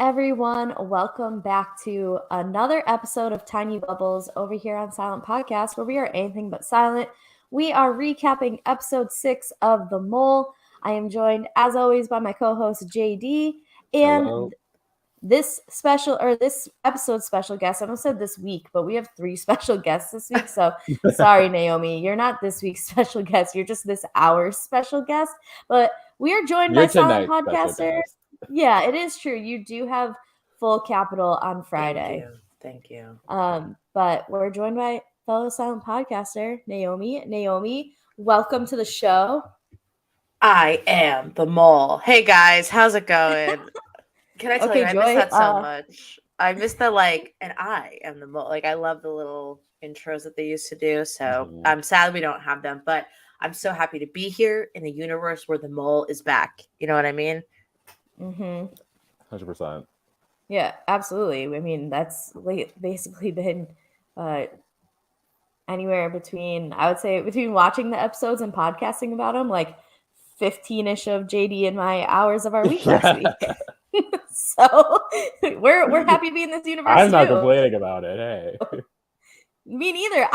everyone. Welcome back to another episode of Tiny Bubbles over here on Silent Podcast, where we are anything but silent. We are recapping episode 6 of The Mole. I am joined, as always, by my co-host JD, and Hello. this episode special guest. I almost said this week, but we have 3 special guests this week. So sorry, Naomi, you're not this week's special guest. You're just this hour's special guest. But we are joined by Silent Podcasters. Yeah, it is true. You do have full capital on Friday. Thank you. But we're joined by fellow Silent Podcaster, Naomi. Naomi, welcome to the show. I am the mole. Hey guys, how's it going? Can I tell you, I miss that so much. I miss the and I am the mole. I love the little intros that they used to do. So I'm sad we don't have them, but I'm so happy to be here in a universe where the mole is back. You know what I mean? 100%. Yeah, absolutely. I mean, that's basically been anywhere between, I would say, between watching the episodes and podcasting about them, 15-ish of JD and my hours of our week last week. So we're happy to be in this universe. I'm not complaining about it. Hey. Me neither.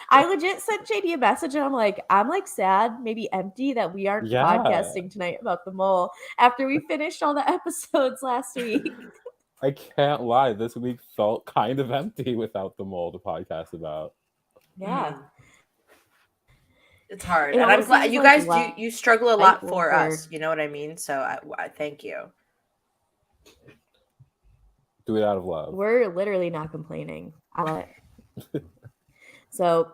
I legit sent JD a message and I'm sad, maybe empty that we aren't podcasting tonight about the mole after we finished all the episodes last week. I can't lie. This week felt kind of empty without the mole to podcast about. Yeah. It's hard. And I'm glad you guys you struggle a lot for us. You know what I mean? So I thank you. Do it out of love. We're literally not complaining. I love it. So,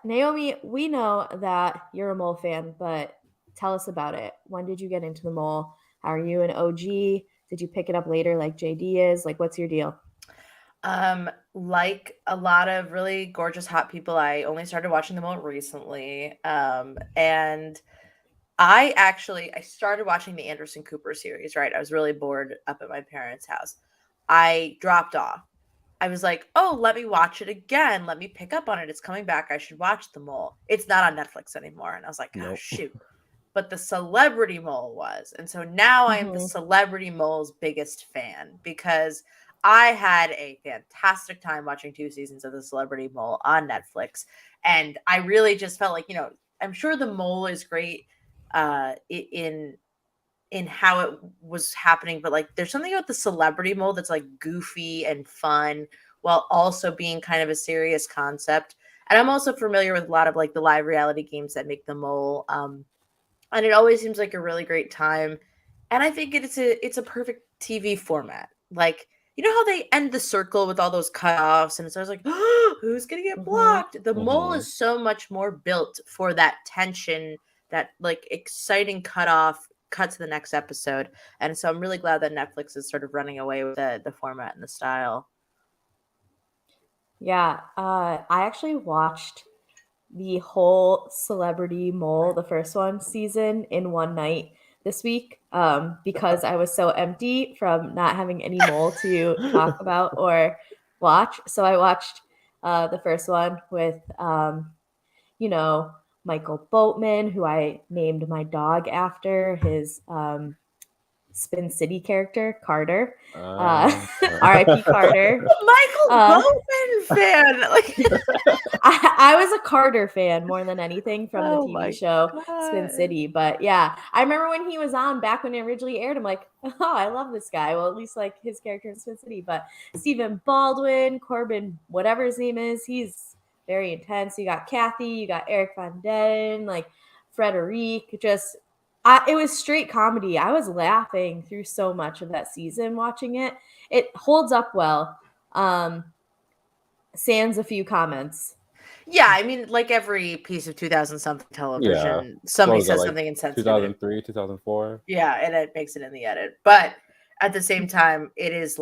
Naomi, we know that you're a mole fan, but tell us about it. When did you get into the mole? How are you an OG? Did you pick it up later like JD is? What's your deal? Like a lot of really gorgeous hot people, I only started watching the mole recently. And I started watching the Anderson Cooper series, right? I was really bored up at my parents' house. I dropped off. I was like, oh, let me watch it again. Let me pick up on it. It's coming back. I should watch The Mole. It's not on Netflix anymore. And I was like, oh, shoot. But the Celebrity Mole was. And so now I am the Celebrity Mole's biggest fan because I had a fantastic time watching 2 seasons of the Celebrity Mole on Netflix. And I really just felt like, I'm sure The Mole is great in how it was happening, but there's something about the Celebrity Mole that's goofy and fun while also being kind of a serious concept. And I'm also familiar with a lot of the live reality games that make the mole. And it always seems like a really great time. And I think it's a perfect TV format. You know how they end the circle with all those cutoffs and it's always oh, who's gonna get blocked? The mole is so much more built for that tension, that exciting cutoff, cut to the next episode. And so I'm really glad that Netflix is sort of running away with the format and the style. Yeah, I actually watched the whole Celebrity Mole, the first season, in one night this week because I was so empty from not having any mole to talk about or watch. So I watched the first one with Michael Boatman, who I named my dog after, his Spin City character, Carter. R.I.P. Carter. Michael Boatman fan. I was a Carter fan more than anything from the TV show Spin City. But yeah, I remember when he was on back when it originally aired. I'm like, oh, I love this guy. Well, at least his character in Spin City. But Stephen Baldwin, Corbin, whatever his name is, he's very intense. You got Kathy, you got Eric Von Den, Frederic. It was straight comedy. I was laughing through so much of that season watching it. It holds up well. Sans a few comments. Yeah, I mean, every piece of 2000-something television, somebody says something insensitive. 2003, 2004. Yeah, and it makes it in the edit. But at the same time, it is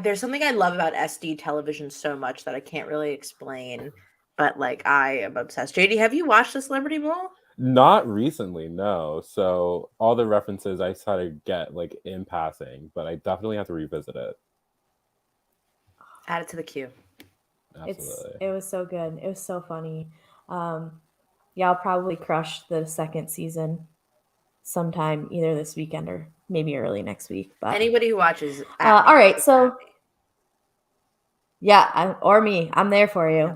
there's something I love about SD television so much that I can't really explain. But I am obsessed. JD, have you watched The Celebrity Mole? Not recently, no. So all the references I try to get in passing, but I definitely have to revisit it. Add it to the queue. Absolutely. It was so good. It was so funny. Yeah, I'll probably crush the second season. sometime either this weekend or maybe early next week. But anybody who watches, all right, so yeah, or me, I'm there for you.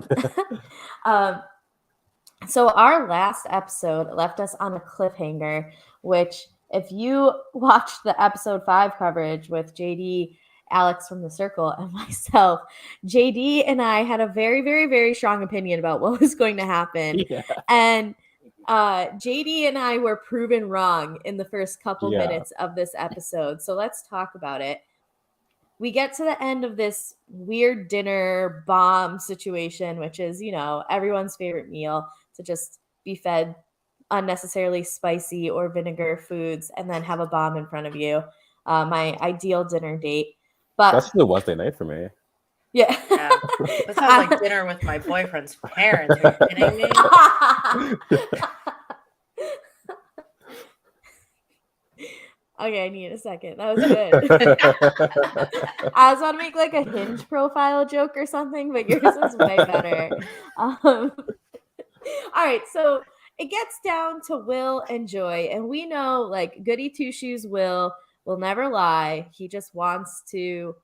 So our last episode left us on a cliffhanger, which if you watched the episode 5 coverage with JD, Alex from the Circle, and myself, JD and I had a very, very, very strong opinion about what was going to happen. Yeah. And JD and I were proven wrong in the first couple minutes of this episode. So let's talk about it. We get to the end of this weird dinner bomb situation, which is, everyone's favorite meal, to just be fed unnecessarily spicy or vinegar foods and then have a bomb in front of you. My ideal dinner date. But that's the Wednesday night for me. Yeah. That sounds like dinner with my boyfriend's parents. Are you kidding me? Okay, I need a second. That was good. I was about to make like a Hinge profile joke or something, but yours was way better. All right, so it gets down to Will and Joy, and we know like goody two shoes will never lie. He just wants to.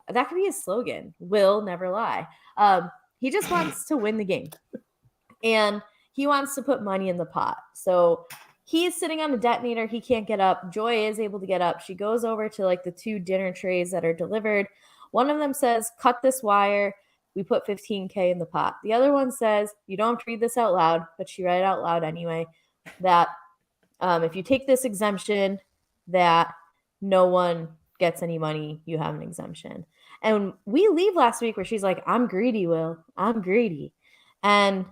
That could be his slogan. Will never lie. He just wants to win the game, and he wants to put money in the pot. So he's sitting on the detonator. He can't get up. Joy is able to get up. She goes over to like the 2 dinner trays that are delivered. One of them says, "Cut this wire. We put $15K in the pot." The other one says, you don't have to read this out loud, but she read it out loud anyway, that if you take this exemption, that no one gets any money, you have an exemption. And we leave last week where she's like, "I'm greedy, Will. I'm greedy." And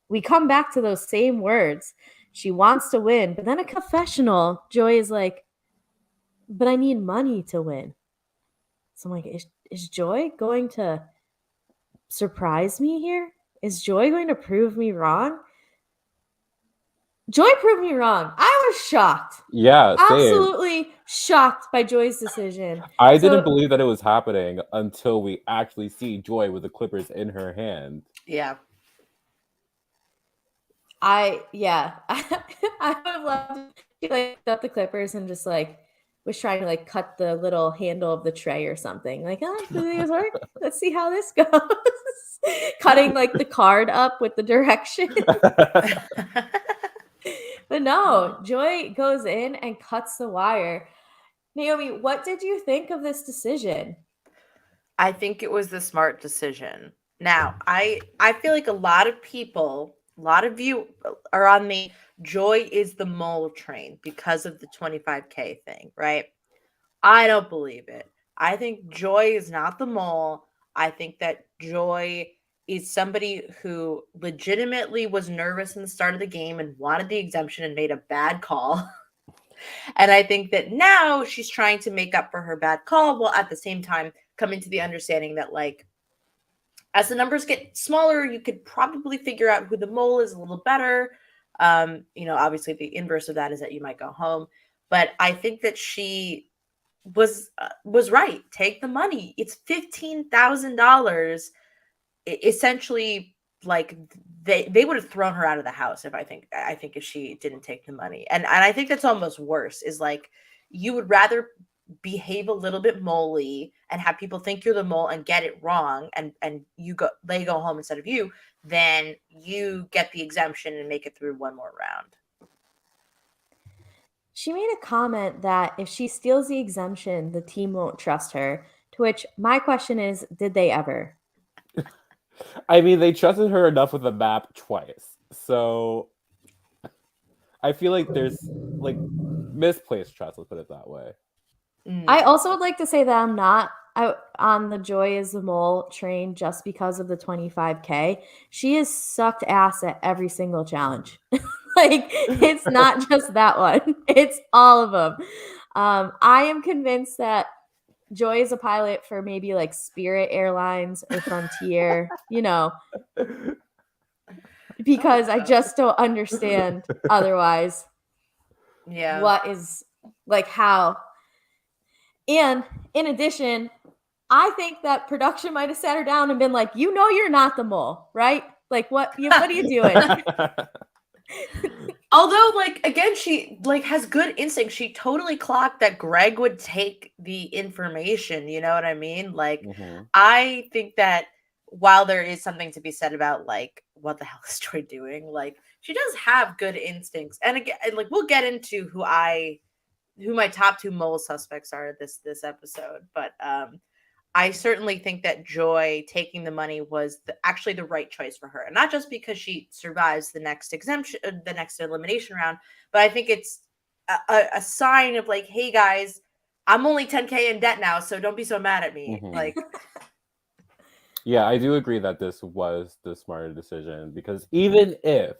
we come back to those same words. She wants to win, but then a confessional, Joy is like, "But I need money to win." So I'm like, is Joy going to surprise me here? Is Joy going to prove me wrong? Joy proved me wrong. I was shocked. Yeah, absolutely shocked by Joy's decision. I didn't believe that it was happening until we actually see Joy with the clippers in her hand. Yeah. I would have loved to like cut the clippers and just like was trying to like cut the little handle of the tray or something. Like, oh, does this work? Let's see how this goes. Cutting like the card up with the direction. But no, Joy goes in and cuts the wire. Naomi, what did you think of this decision? I think it was the smart decision. Now, I feel like a lot of you are on the Joy is the mole train because of the 25K thing, right? I don't believe it. I think Joy is not the mole. I think that Joy is somebody who legitimately was nervous in the start of the game and wanted the exemption and made a bad call. And I think that now she's trying to make up for her bad call while at the same time coming to the understanding that like as the numbers get smaller, you could probably figure out who the mole is a little better. Obviously the inverse of that is that you might go home. But I think that she was right. Take the money. It's $15,000. Essentially, like they would have thrown her out of the house if I think if she didn't take the money. And I think that's almost worse, is like you would rather behave a little bit moley and have people think you're the mole and get it wrong and they go home instead of you, than you get the exemption and make it through one more round. She made a comment that if she steals the exemption, the team won't trust her, to which my question is, did they ever? I mean, they trusted her enough with the map twice. So I feel like there's like misplaced trust, let's put it that way. I also would like to say that I'm not on the Joy is the mole train just because of the 25K. She has sucked ass at every single challenge. Like, it's not just that one. It's all of them. I am convinced that Joy is a pilot for maybe like Spirit Airlines or Frontier, because I just don't understand otherwise. Yeah. What is like how. And in addition, I think that production might have sat her down and been like, you're not the mole, right? Like, what are you doing? Although, like, again, she like has good instinct. She totally clocked that Greg would take the information. You know what I mean? Like, I think that while there is something to be said about like what the hell is Joy doing, like she does have good instincts. And again, like we'll get into who my top two mole suspects are this episode, but I certainly think that Joy taking the money was actually the right choice for her, and not just because she survives the next the next elimination round, but I think it's a sign of like, hey guys, I'm only 10K in debt now, so don't be so mad at me. Like, yeah, I do agree that this was the smarter decision, because even if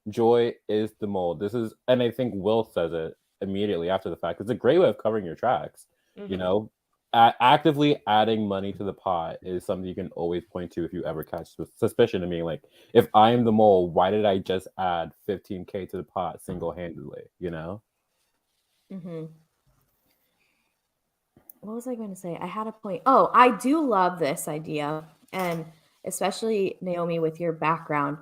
Joy is the mole, this is, and I think Will says it immediately after the fact, it's a great way of covering your tracks. You know, actively adding money to the pot is something you can always point to if you ever catch suspicion of being like, if I'm the mole, why did I just add 15K to the pot single-handedly, you know? What was I going to say? I had a point. Oh, I do love this idea, and especially Naomi with your background.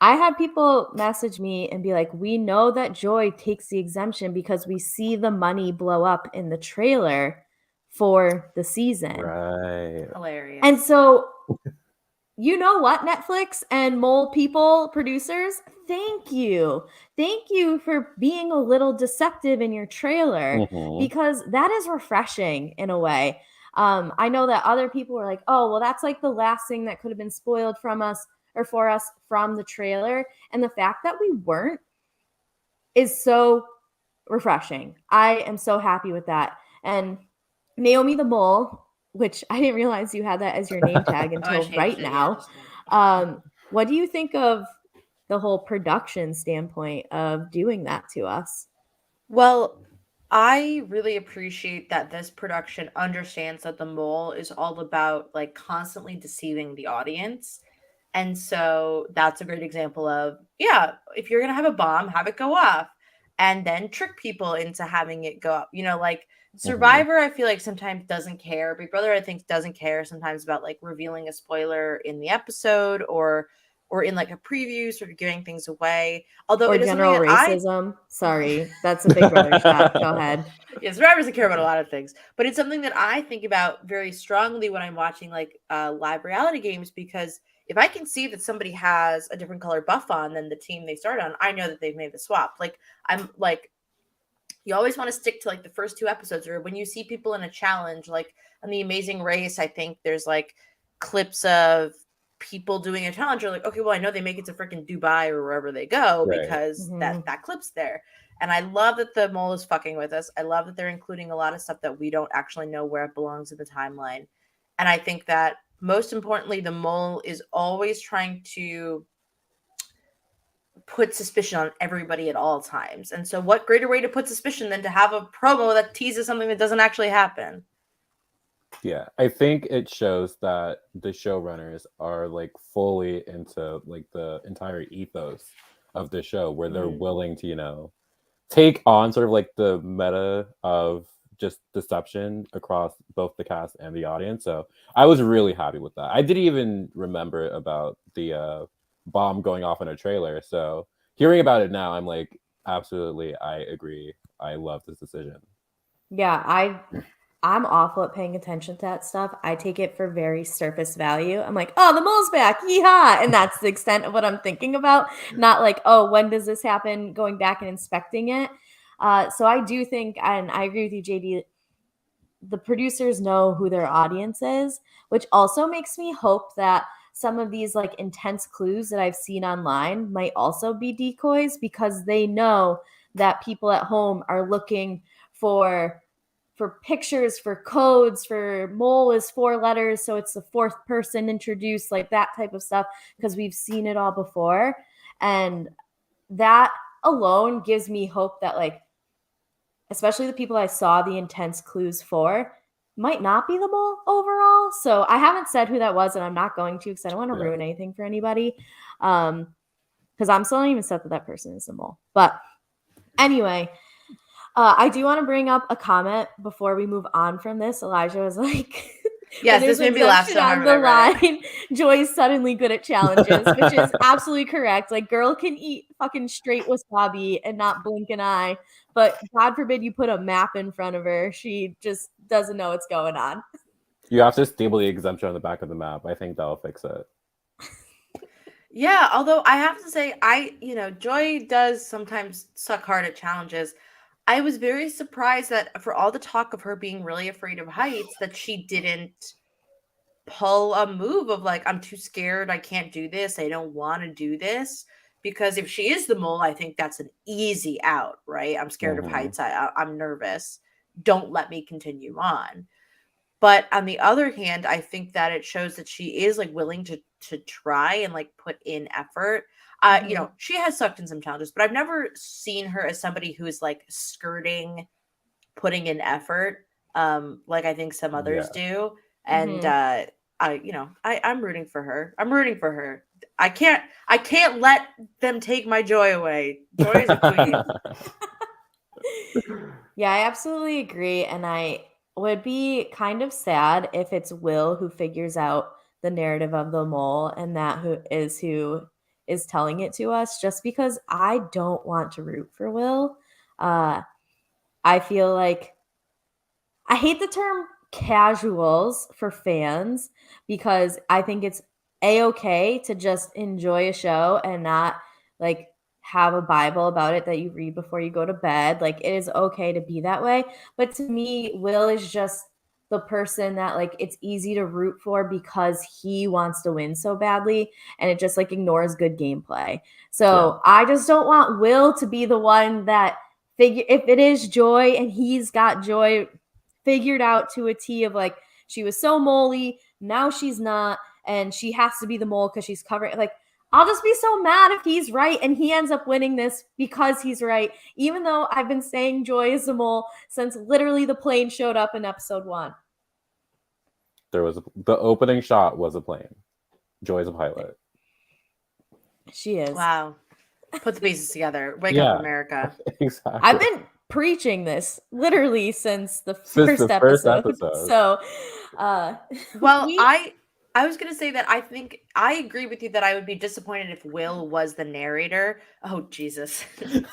I had people message me and be like, we know that Joy takes the exemption because we see the money blow up in the trailer for the season. Right. Hilarious. And so, you know what, Netflix and mole people, producers, thank you. Thank you for being a little deceptive in your trailer, because that is refreshing in a way. I know that other people were like, oh, well, that's like the last thing that could have been spoiled from us or for us from the trailer. And the fact that we weren't is so refreshing. I am so happy with that. And Naomi the Mole, which I didn't realize you had that as your name tag until right now. What do you think of the whole production standpoint of doing that to us? Well, I really appreciate that this production understands that the mole is all about like constantly deceiving the audience. And so that's a great example of, yeah, if you're going to have a bomb, have it go off and then trick people into having it go up. You know, like Survivor, I feel like sometimes doesn't care. Big Brother, I think, doesn't care sometimes about like revealing a spoiler in the episode or in like a preview, sort of giving things away. Although or it is general racism. Sorry, that's a Big Brother shot. Go ahead. Yeah, Survivor doesn't care about a lot of things, but it's something that I think about very strongly when I'm watching like live reality games, because if I can see that somebody has a different color buff on than the team they start on, I know that they've made the swap. Like, I'm like, you always want to stick to like the first two episodes, or when you see people in a challenge, like on The Amazing Race, I think there's like clips of people doing a challenge. You're like, okay, well, I know they make it to freaking Dubai or wherever they go because that clip's there. And I love that the mole is fucking with us. I love that they're including a lot of stuff that we don't actually know where it belongs in the timeline. And I think that most importantly, the mole is always trying to put suspicion on everybody at all times. And so what greater way to put suspicion than to have a promo that teases something that doesn't actually happen? Yeah, I think it shows that the showrunners are like fully into like the entire ethos of the show, where they're willing to, you know, take on sort of like the meta of just deception across both the cast and the audience. So I was really happy with that. I didn't even remember about the bomb going off in a trailer. So hearing about it now, I'm like, absolutely, I agree. I love this decision. Yeah, I'm awful at paying attention to that stuff. I take it for very surface value. I'm like, oh, the mole's back, yeehaw! And that's the extent of what I'm thinking about. Not like, oh, when does this happen? Going back and inspecting it. So I do think, and I agree with you, JD, the producers know who their audience is, which also makes me hope that some of these like intense clues that I've seen online might also be decoys, because they know that people at home are looking for pictures, for codes, for mole is 4 letters, so it's the fourth person introduced, like that type of stuff, because we've seen it all before. And that alone gives me hope that, like, especially the people I saw the intense clues for might not be the mole overall. So I haven't said who that was, and I'm not going to, because I don't want to ruin anything for anybody. Because I'm still not even set that person is the mole. But anyway, I do want to bring up a comment before we move on from this. Elijah was like, Yes, this made me laugh so hard on the line. Joy's suddenly good at challenges, which is absolutely correct. Like, girl can eat fucking straight wasabi and not blink an eye, but God forbid you put a map in front of her. She just doesn't know what's going on. You have to staple the exemption on the back of the map. I think that'll fix it. Yeah, although I have to say, Joy does sometimes suck hard at challenges. I was very surprised that for all the talk of her being really afraid of heights, that she didn't pull a move of like, I'm too scared, I can't do this, I don't want to do this. Because if she is the mole, I think that's an easy out, right? I'm scared of heights, I'm nervous. Don't let me continue on. But on the other hand, I think that it shows that she is like willing to try and like put in effort. She has sucked in some challenges, but I've never seen her as somebody who is like skirting, putting in effort, like I think some others do. And I'm rooting for her. I can't let them take my joy away. Joy is a queen. Yeah, I absolutely agree, and I would be kind of sad if it's Will who figures out the narrative of the mole and that who is telling it to us, just because I don't want to root for Will. I feel like I hate the term casuals for fans because I think it's a-okay to just enjoy a show and not like have a Bible about it that you read before you go to bed. Like, it is okay to be that way. But to me, Will is just the person that like it's easy to root for because he wants to win so badly, and it just like ignores good gameplay. So I just don't want Will to be the one that if it is Joy and he's got Joy figured out to a T of like, she was so moley, now she's not, and she has to be the mole because she's covering. Like, I'll just be so mad if he's right and he ends up winning this because he's right, even though I've been saying Joy is the mole since literally the plane showed up in episode 1. The opening shot was a plane. Joy's a pilot. She is. Wow. Put the pieces together. Wake up, America. Exactly. I've been preaching this literally since the first episode. So, well, I was gonna say that I think I agree with you that I would be disappointed if Will was the narrator. Oh Jesus,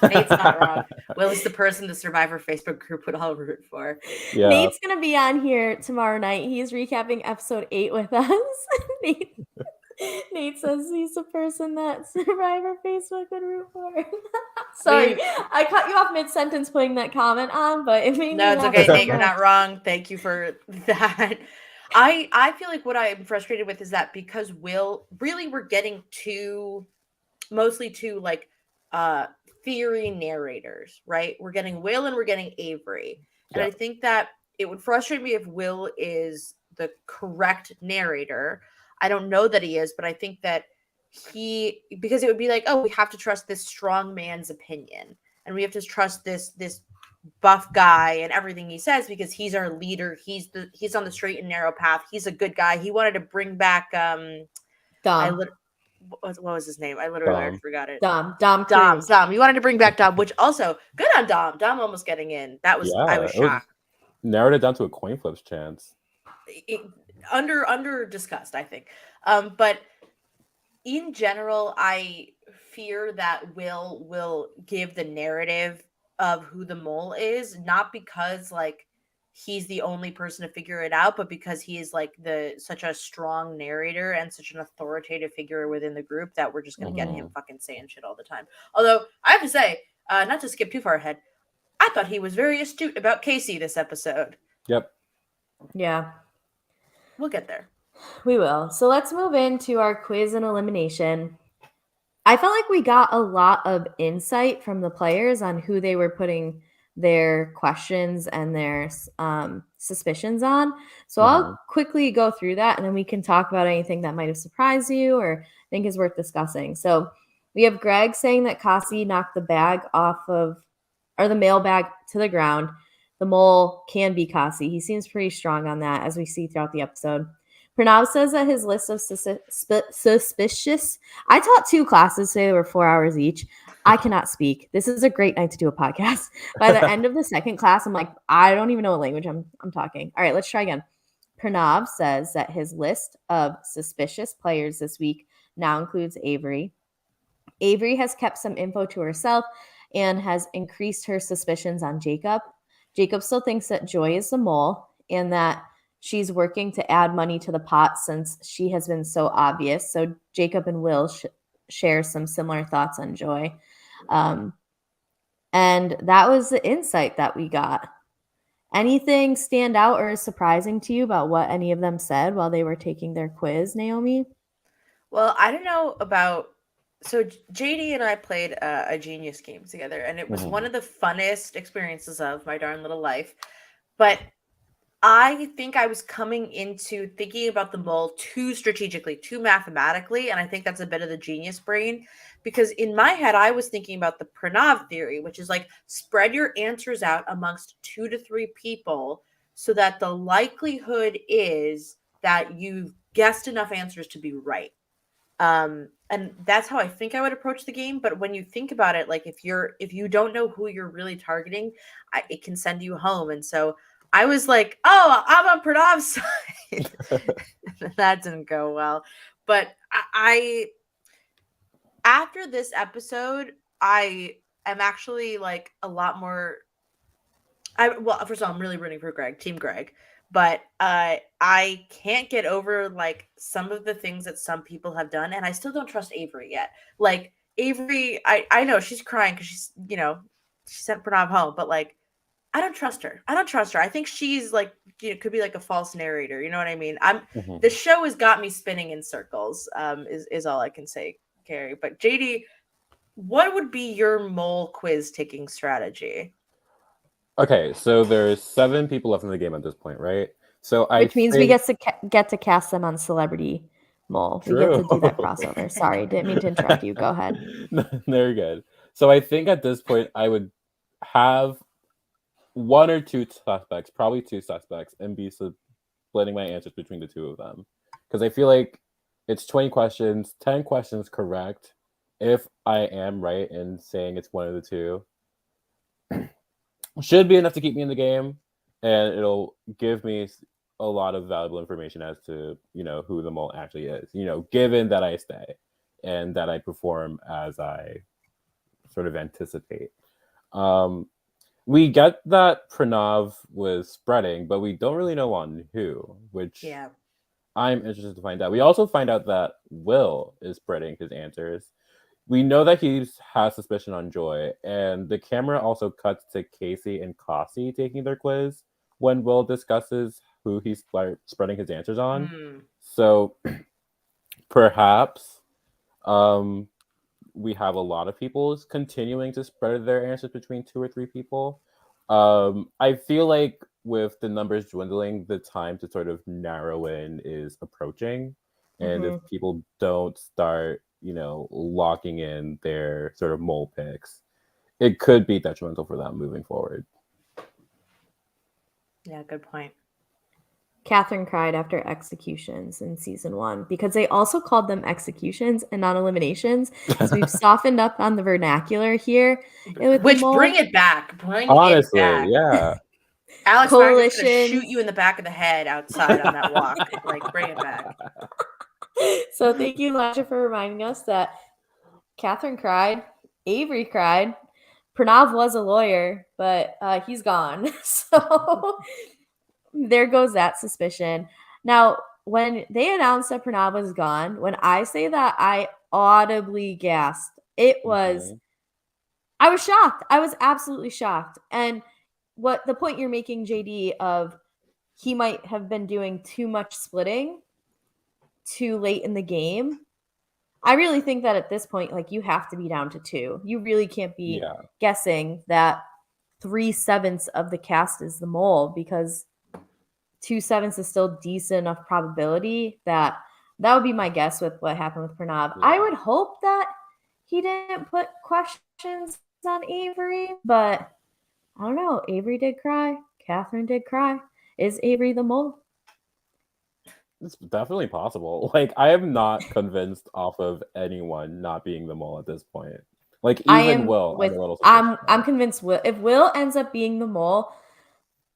Nate's not wrong. Will is the person the Survivor Facebook group would all root for. Yeah. Nate's gonna be on here tomorrow night. He's recapping episode 8 with us. Nate says he's the person that Survivor Facebook would root for. Sorry, I cut you off mid-sentence putting that comment on, but it made me it's okay, Nate, you're not wrong. Thank you for that. I feel like what I'm frustrated with is that because Will, really we're getting mostly two like theory narrators, right? We're getting Will and we're getting Avery. And I think that it would frustrate me if Will is the correct narrator. I don't know that he is, but I think that because it would be like, oh, we have to trust this strong man's opinion, and we have to trust this buff guy and everything he says because he's our leader. He's on the straight and narrow path. He's a good guy. He wanted to bring back Dom. What was his name? I literally forgot it. Dom. He wanted to bring back Dom, which also good on Dom. Dom almost getting in. That was I was shocked. Narrowed it down to a coin flips chance. Under discussed, I think. But in general, I fear that will give the narrative of who the mole is, not because like he's the only person to figure it out, but because he is like such a strong narrator and such an authoritative figure within the group that we're just gonna get him fucking saying shit all the time. Although I have to say, not to skip too far ahead, I thought he was very astute about Casey this episode. Yep. Yeah. We'll get there. We will. So let's move into our quiz and elimination. I felt like we got a lot of insight from the players on who they were putting their questions and their suspicions on. So I'll quickly go through that, and then we can talk about anything that might have surprised you or think is worth discussing. So we have Greg saying that Kasi knocked the bag the mail bag to the ground. The mole can be Kasi. He seems pretty strong on that, as we see throughout the episode. Pranav says that his list of suspicious... I taught 2 classes today. They were 4 hours each. I cannot speak. This is a great night to do a podcast. By the end of the second class, I'm like, I don't even know what language I'm talking. All right, let's try again. Pranav says that his list of suspicious players this week now includes Avery. Avery has kept some info to herself and has increased her suspicions on Jacob. Jacob still thinks that Joy is the mole and that she's working to add money to the pot since she has been so obvious. So Jacob and Will share some similar thoughts on Joy. And that was the insight that we got. Anything stand out or is surprising to you about what any of them said while they were taking their quiz, Naomi? Well, I don't know about. So JD and I played a Genius game together, and it was one of the funnest experiences of my darn little life. But I think I was coming into thinking about the mole too strategically, too mathematically, and I think that's a bit of the genius brain. Because in my head, I was thinking about the Pranav theory, which is like spread your answers out amongst 2 to 3 people so that the likelihood is that you've guessed enough answers to be right. And that's how I think I would approach the game. But when you think about it, like if you don't know who you're really targeting, it can send you home. And so I was like, oh, I'm on Pranav's side. That didn't go well. But I after this episode, I am actually like a lot more. Well, first of all, I'm really rooting for Greg, Team Greg. But I can't get over like some of the things that some people have done, and I still don't trust Avery yet. Like Avery, I know she's crying because she's she sent Pranav home, but like I don't trust her. I think she's like could be like a false narrator. You know what I mean? The show has got me spinning in circles. Is all I can say, Kari. But JD, what would be your mole quiz taking strategy? Okay, so there's 7 people left in the game at this point, right? So Which means we get to cast them on Celebrity Mole. True. We get to do that crossover. Sorry, didn't mean to interrupt you. Go ahead. No, very good. So I think at this point I would have 1 or 2 suspects, probably 2 suspects, and be splitting my answers between the 2 of them. Because I feel like it's 20 questions, 10 questions correct. If I am right in saying it's one of the 2, should be enough to keep me in the game, and it'll give me a lot of valuable information as to who the mole actually is. Given that I stay and that I perform as I sort of anticipate. We get that Pranav was spreading, but we don't really know on who, which I'm interested to find out. We also find out that Will is spreading his answers. We know that he has suspicion on Joy, and the camera also cuts to Casey and Kossie taking their quiz when Will discusses who he's spreading his answers on. So perhaps we have a lot of people continuing to spread their answers between 2 or 3 people. I feel like with the numbers dwindling, the time to sort of narrow in is approaching. And if people don't start locking in their sort of mole picks, it could be detrimental for them moving forward. Yeah, good point. Catherine cried after executions in season 1 because they also called them executions and not eliminations. So we've softened up on the vernacular here. Which bring it back. Honestly, yeah. Alex Magnus is gonna shoot you in the back of the head outside on that walk. Like, bring it back. So thank you, Elijah, for reminding us that Catherine cried, Avery cried, Pranav was a lawyer, but he's gone. So there goes that suspicion. Now, when they announced that Pranav was gone, when I say that, I audibly gasped. It was, I was shocked. I was absolutely shocked. And what the point you're making, JD, of he might have been doing too much splitting too late in the game. I really think that at this point, like, you have to be down to 2. You really can't be guessing that 3/7 of the cast is the mole, because 2/7 is still decent enough probability that would be my guess with what happened with Pranav. I would hope that he didn't put questions on Avery, but I don't know. Avery did cry. Catherine did cry. Is Avery the mole? It's definitely possible. Like, I am not convinced off of anyone not being the mole at this point. Like, even Will. I'm convinced Will. If Will ends up being the mole,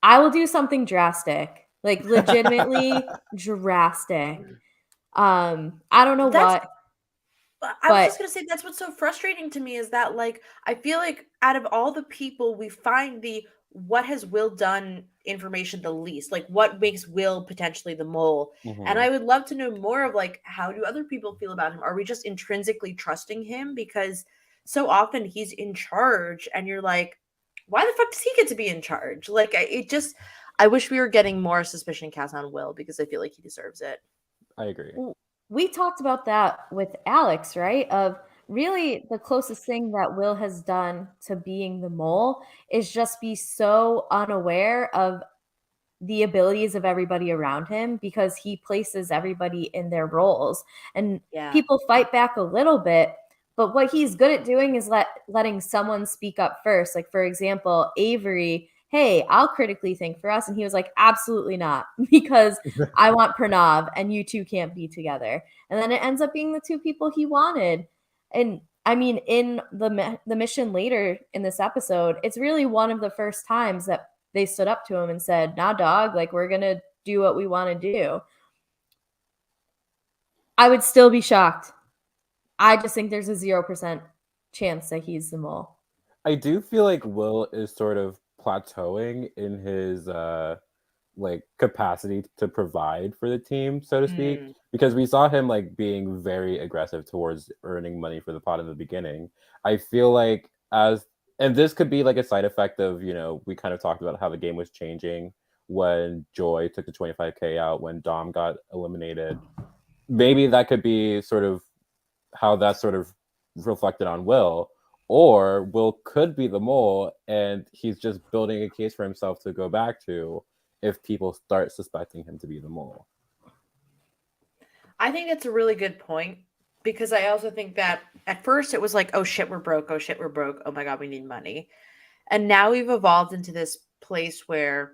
I will do something drastic. Like legitimately drastic. I don't know That's what, I was but just gonna say that's what's so frustrating to me is that like I feel like out of all the people we find the what has Will done information the least, like what makes Will potentially the mole. And Mhm. I would love to know more of like how do other people feel about him? Are we just intrinsically trusting him? Because so often he's in charge and you're like, why the fuck does he get to be in charge? Like it just I wish we were getting more suspicion cast on Will because I feel like he deserves it. I agree. we talked about that with Alex, right? Of really the closest thing that Will has done to being the mole is just be so unaware of the abilities of everybody around him because he places everybody in their roles. And Yeah. people fight back a little bit, but what he's good at doing is letting someone speak up first. Like for example, Avery, hey, I'll critically think for us. And he was like, absolutely not, because I want Pranav and you two can't be together. And then it ends up being the two people he wanted. And I mean, in the mission later in this episode, it's really one of the first times that they stood up to him and said, "Nah, dog, like we're gonna do what we want to do." I would still be shocked. I just think there's a 0% chance that he's the mole. I do feel like Will is sort of plateauing in his like capacity to provide for the team, so to speak, Mm. because we saw him like being very aggressive towards earning money for the pot in the beginning. I feel like as and this could be like a side effect of, we kind of talked about how the game was changing when Joy took the 25K out when Dom got eliminated. Maybe that could be sort of how that's sort of reflected on Will, or Will could be the mole and he's just building a case for himself to go back to if people start suspecting him to be the mole. I think that's a really good point because I also think that at first it was like, oh shit, we're broke. Oh shit, we're broke. Oh my God, we need money. And now we've evolved into this place where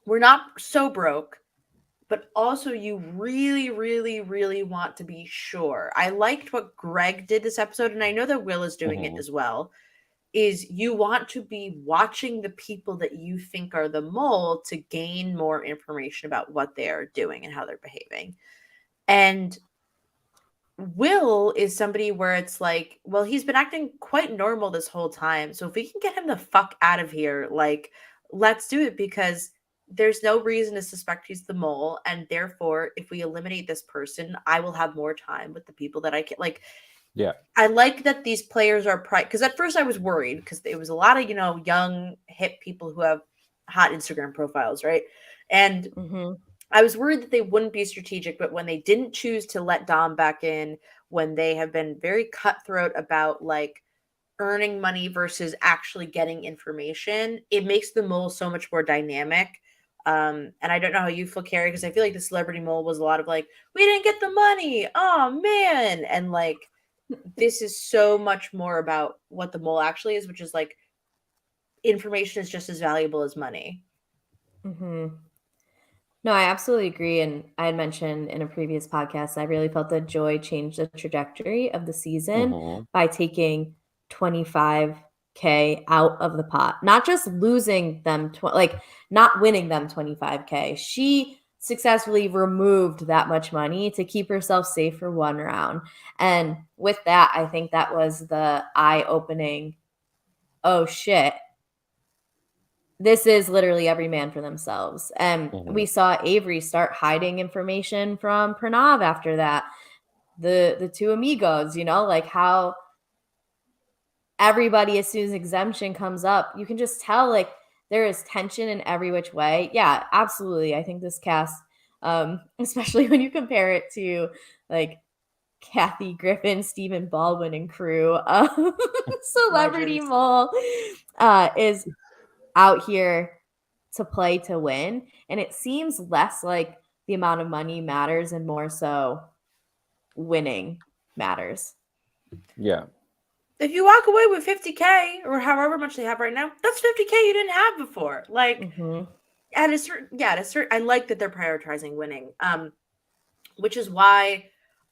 we're not so broke, but also you really, really, really want to be sure. I liked what Greg did this episode, and I know that Will is doing it Mm-hmm. as well. Is you want to be watching the people that you think are the mole to gain more information about what they are doing and how they're behaving. And Will is somebody where it's like, well, he's been acting quite normal this whole time. So if we can get him the fuck out of here, like, let's do it because there's no reason to suspect he's the mole. And therefore, if we eliminate this person, I will have more time with the people that I can. Like, Yeah. I like that these players are because at first I was worried because it was a lot of, young, hip people who have hot Instagram profiles, right? And Mm-hmm. I was worried that they wouldn't be strategic, but when they didn't choose to let Dom back in, when they have been very cutthroat about like earning money versus actually getting information, it makes the mole so much more dynamic. And I don't know how you feel, Carrie, because I feel like the celebrity mole was a lot of like, we didn't get the money. Oh man. And like this is so much more about what the mole actually is, which is like information is just as valuable as money. Mm-hmm. No, I absolutely agree. And I had mentioned in a previous podcast, I really felt that Joy changed the trajectory of the season Mm-hmm. by taking 25K out of the pot, not just losing them, like not winning them 25K. She successfully removed that much money to keep herself safe for one round. And with that, I think that was the eye opening, oh shit, this is literally every man for themselves. And Mm-hmm. we saw Avery start hiding information from Pranav after that. The two amigos, like how everybody, as soon as exemption comes up, you can just tell like there is tension in every which way. Yeah, absolutely. I think this cast, especially when you compare it to like Kathy Griffin, Stephen Baldwin, and crew of Celebrity Legends. Mole, is out here to play to win. And it seems less like the amount of money matters and more so winning matters. Yeah. If you walk away with 50K or however much they have right now, that's 50K you didn't have before. Like Mm-hmm. at a certain I like that they're prioritizing winning. Which is why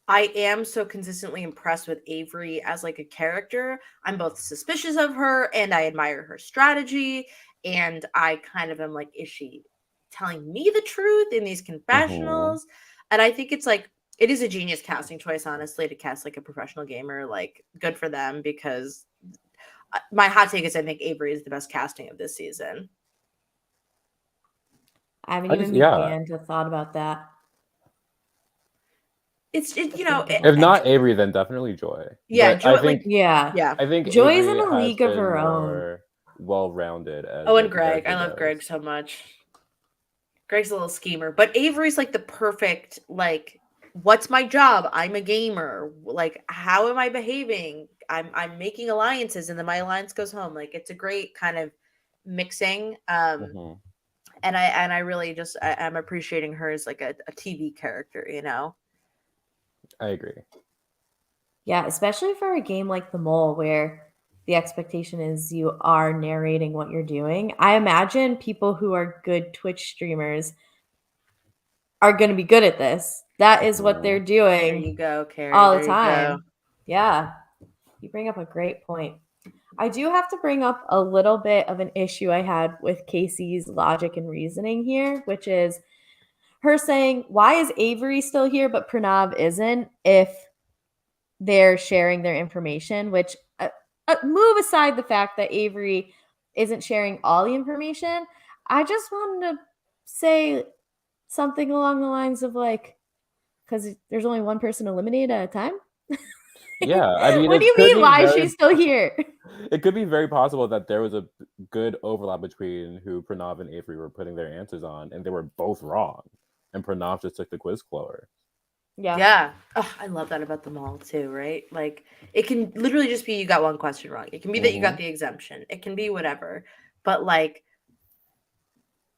I am so consistently impressed with Avery as like a character. I'm both suspicious of her and I admire her strategy. And I kind of am like, is she telling me the truth in these confessionals. And I think it's like, it is a genius casting choice, honestly, to cast like a professional gamer. Like, good for them, because my hot take is I think Avery is the best casting of this season. I haven't even began to thought about that. It's you know, if not Avery, then definitely Joy. Yeah, but Joy. I think, I think Joy's Avery in a league of her own, well-rounded. As and Greg, I love Greg so much. Greg's a little schemer, but Avery's like the perfect, like, what's my job? I'm a gamer. Like, how am I behaving? I'm making alliances, and then my alliance goes home. Like, it's a great kind of mixing. And I really just I'm appreciating her as like a TV character, you know. I agree. Yeah, especially for a game like The Mole, where the expectation is you are narrating what you're doing. I imagine people who are good Twitch streamers are going to be good at this. That is what they're doing. There you go, Kari. All the time. Yeah. You bring up a great point. I do have to bring up a little bit of an issue I had with Casey's logic and reasoning here, which is her saying, why is Avery still here but Pranav isn't, if they're sharing their information, which move aside the fact that Avery isn't sharing all the information. I just wanted to say something along the lines of like, because there's only one person eliminated at a time. Yeah, I mean, what do you mean? Why is she still here? It could be very possible that there was a good overlap between who Pranav and Avery were putting their answers on, and they were both wrong, and Pranav just took the quiz closer. Yeah. Oh, I love that about The Mole too, right? Like, it can literally just be you got one question wrong. It can be that you got the exemption. It can be whatever. But like,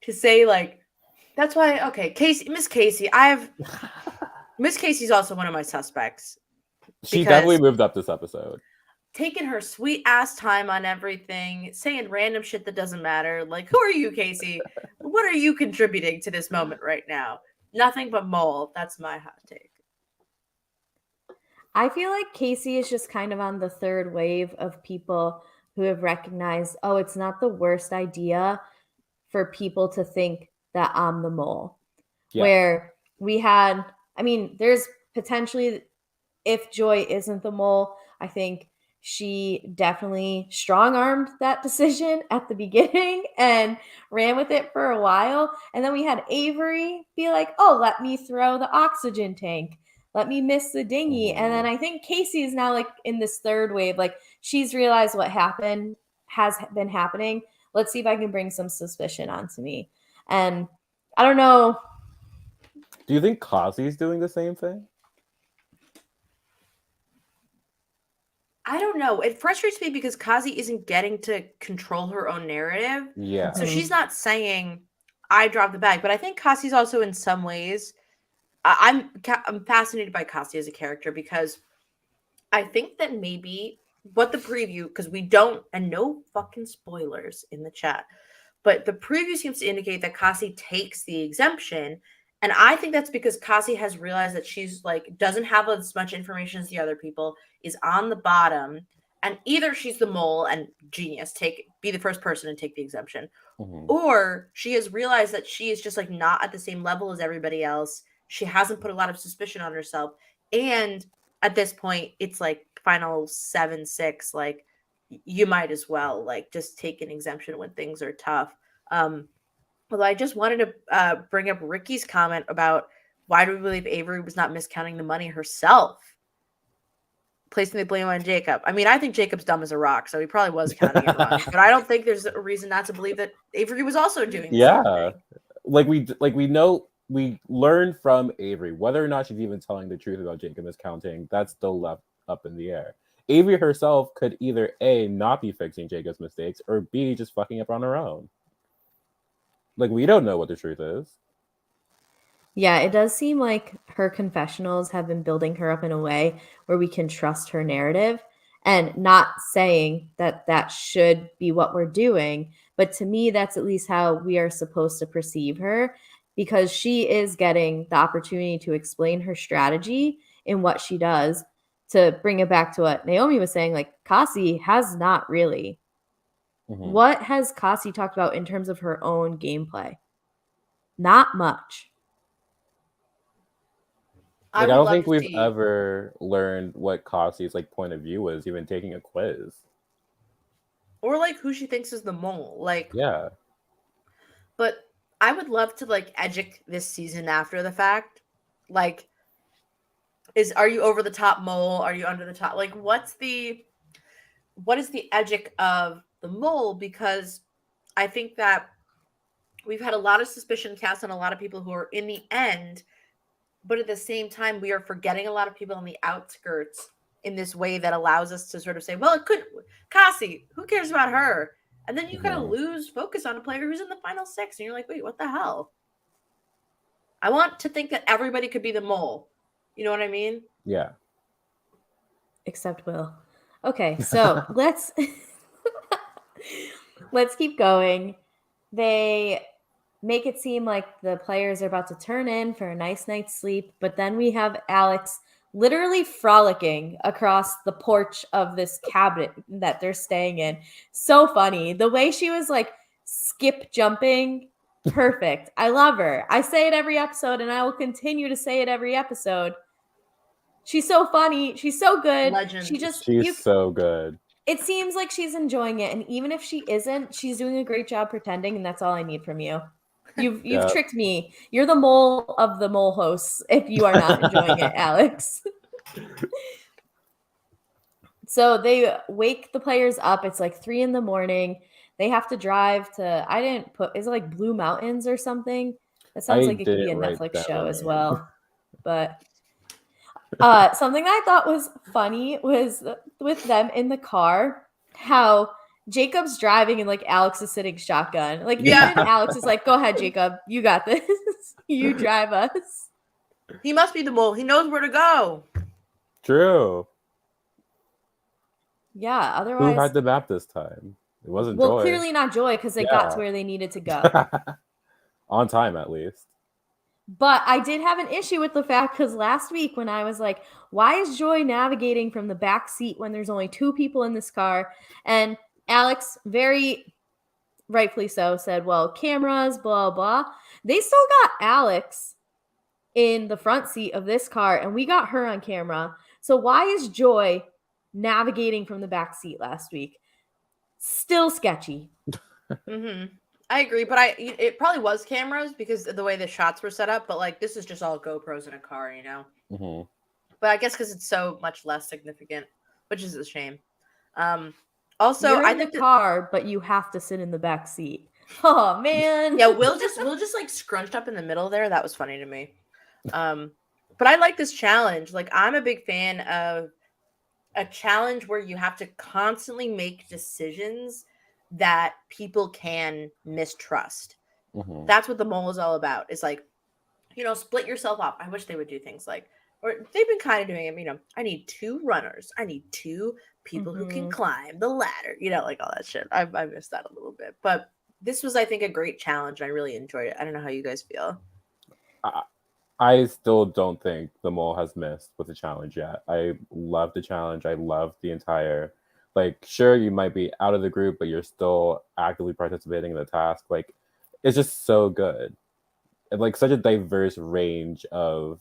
to say like, that's why, okay, Miss Casey, Miss Casey's also one of my suspects. She definitely moved up this episode. Taking her sweet ass time on everything, saying random shit that doesn't matter. Like, who are you, Casey? What are you contributing to this moment right now? Nothing but Mole. That's my hot take. I feel like Casey is just kind of on the third wave of people who have recognized, oh, it's not the worst idea for people to think that I'm the mole. Yeah. Where we had, I mean, there's potentially, if Joy isn't the mole, I think she definitely strong-armed that decision at the beginning and ran with it for a while. And then we had Avery be like, oh, let me throw the oxygen tank. Let me miss the dinghy. And then I think Casey is now like in this third wave. Like, she's realized what has been happening. Let's see if I can bring some suspicion onto me. And I don't know. Do you think Kazi's doing the same thing? I don't know. It frustrates me because Kazi isn't getting to control her own narrative. Yeah. So she's not saying, I dropped the bag. But I think Kazi's also in some ways, I'm fascinated by Kazi as a character, because I think that maybe what the preview, because we don't, and no fucking spoilers in the chat, but the preview seems to indicate that Kasi takes the exemption. And I think that's because Kasi has realized that she's like, doesn't have as much information as the other people, is on the bottom, and either she's the mole and genius, be the first person to take the exemption, or she has realized that she is just like not at the same level as everybody else. She hasn't put a lot of suspicion on herself. And at this point, it's like final 7-6, like, you might as well like just take an exemption when things are tough. Although I just wanted to bring up Ricky's comment about why do we believe Avery was not miscounting the money herself, placing the blame on Jacob. I mean, I think Jacob's dumb as a rock, so he probably was counting it wrong. But I don't think there's a reason not to believe that Avery was also doing the same thing. we know, we learned from Avery whether or not she's even telling the truth about Jacob miscounting. That's still left up in the air. Avery herself could either A, not be fixing Jacob's mistakes, or B, just fucking up on her own. Like, we don't know what the truth is. Yeah, it does seem like her confessionals have been building her up in a way where we can trust her narrative, and not saying that that should be what we're doing. But to me, that's at least how we are supposed to perceive her, because she is getting the opportunity to explain her strategy in what she does. To bring it back to what Naomi was saying, like, Kasi has not really. What has Kasi talked about in terms of her own gameplay? Not much. I don't think we've ever learned what Cassie's like point of view was, even taking a quiz. Or like who she thinks is the mole. Like, yeah. But I would love to like educate this season after the fact. Like, are you over the top mole? Are you under the top? Like, what is the educ of the mole? Because I think that we've had a lot of suspicion cast on a lot of people who are in the end, but at the same time, we are forgetting a lot of people on the outskirts in this way that allows us to sort of say, well, it could Cassie, who cares about her? And then you kind of lose focus on a player who's in the final 6, and you're like, wait, what the hell? I want to think that everybody could be the mole. You know what I mean? Yeah. Except Will. Okay, so let's keep going. They make it seem like the players are about to turn in for a nice night's sleep, but then we have Alex literally frolicking across the porch of this cabinet that they're staying in. So funny. The way she was like skip jumping, perfect. I love her. I say it every episode, and I will continue to say it every episode. She's so funny. She's so good. Legend. She's so good. It seems like she's enjoying it, and even if she isn't, she's doing a great job pretending, and that's all I need from you. You've tricked me. You're the mole of the mole hosts if you are not enjoying it, Alex. So they wake the players up. It's like 3 a.m. They have to drive to, is it like Blue Mountains or something? That sounds like it could be a Netflix show as well. But something that I thought was funny was with them in the car, how Jacob's driving and like Alex is sitting shotgun. Like even Alex is like, go ahead, Jacob, you got this. You drive us. He must be the mole. He knows where to go. True. Yeah, otherwise. Who had the map this time? It wasn't Joy. Well, clearly not Joy, because they got to where they needed to go. On time, at least. But I did have an issue with the fact, because last week when I was like, why is Joy navigating from the back seat when there's only 2 people in this car? And Alex, very rightfully so, said, well, cameras, blah, blah. They still got Alex in the front seat of this car, and we got her on camera. So why is Joy navigating from the back seat last week? Still sketchy. I agree, but it probably was cameras because of the way the shots were set up, but like this is just all GoPros in a car, you know? But I guess because it's so much less significant, which is a shame. Also, you're in the car, but you have to sit in the back seat. Oh man. Yeah, Will just like scrunched up in the middle there. That was funny to me. But I like this challenge. Like I'm a big fan of a challenge where you have to constantly make decisions that people can mistrust. That's what the mole is all about. It's like, you know, split yourself up. I wish they would do things like, or they've been kind of doing it, you know, I need 2 runners. I need 2 people who can climb the ladder, you know, like all that shit. I missed that a little bit, but this was, I think, a great challenge. I really enjoyed it. I don't know how you guys feel. I still don't think the mole has missed with the challenge yet. I love the challenge. I love the entire, like, sure, you might be out of the group, but you're still actively participating in the task. Like, it's just so good. And, like, such a diverse range of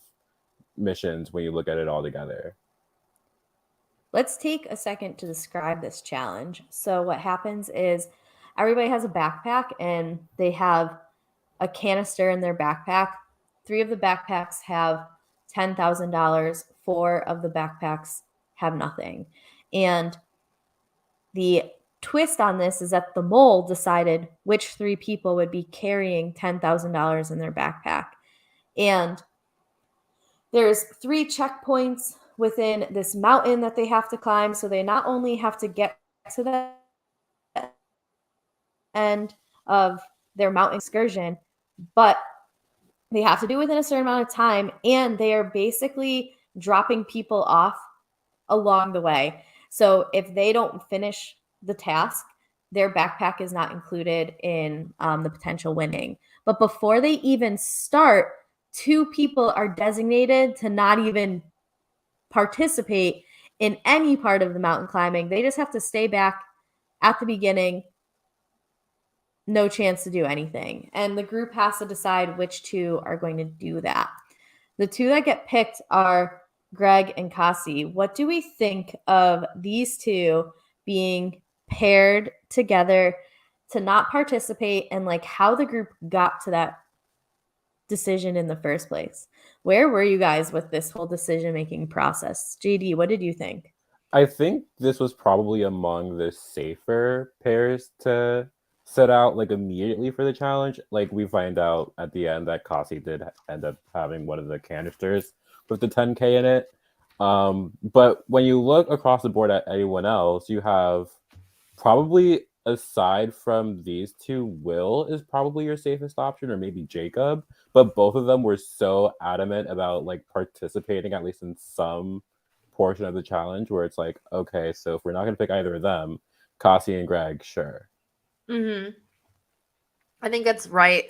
missions when you look at it all together. Let's take a second to describe this challenge. So what happens is everybody has a backpack and they have a canister in their backpack. 3 of the backpacks have $10,000. 4 of the backpacks have nothing. And the twist on this is that the mole decided which 3 people would be carrying $10,000 in their backpack. And there's 3 checkpoints within this mountain that they have to climb. So they not only have to get to the end of their mountain excursion, but they have to do it within a certain amount of time, and they are basically dropping people off along the way. So if they don't finish the task, their backpack is not included in the potential winning. But before they even start, 2 people are designated to not even participate in any part of the mountain climbing. They just have to stay back at the beginning, no chance to do anything. And the group has to decide which two are going to do that. The two that get picked are Greg and Kasi. What do we think of these two being paired together to not participate, and like how the group got to that decision in the first place? Where were you guys with this whole decision-making process? JD, what did you think? I think this was probably among the safer pairs to set out like immediately for the challenge. Like we find out at the end that Kasi did end up having one of the canisters with the 10K in it. But when you look across the board at anyone else, you have probably, aside from these two, Will is probably your safest option, or maybe Jacob. But both of them were so adamant about like participating at least in some portion of the challenge, where it's like, okay, so if we're not going to pick either of them, Kasi and Greg, sure. I think that's right.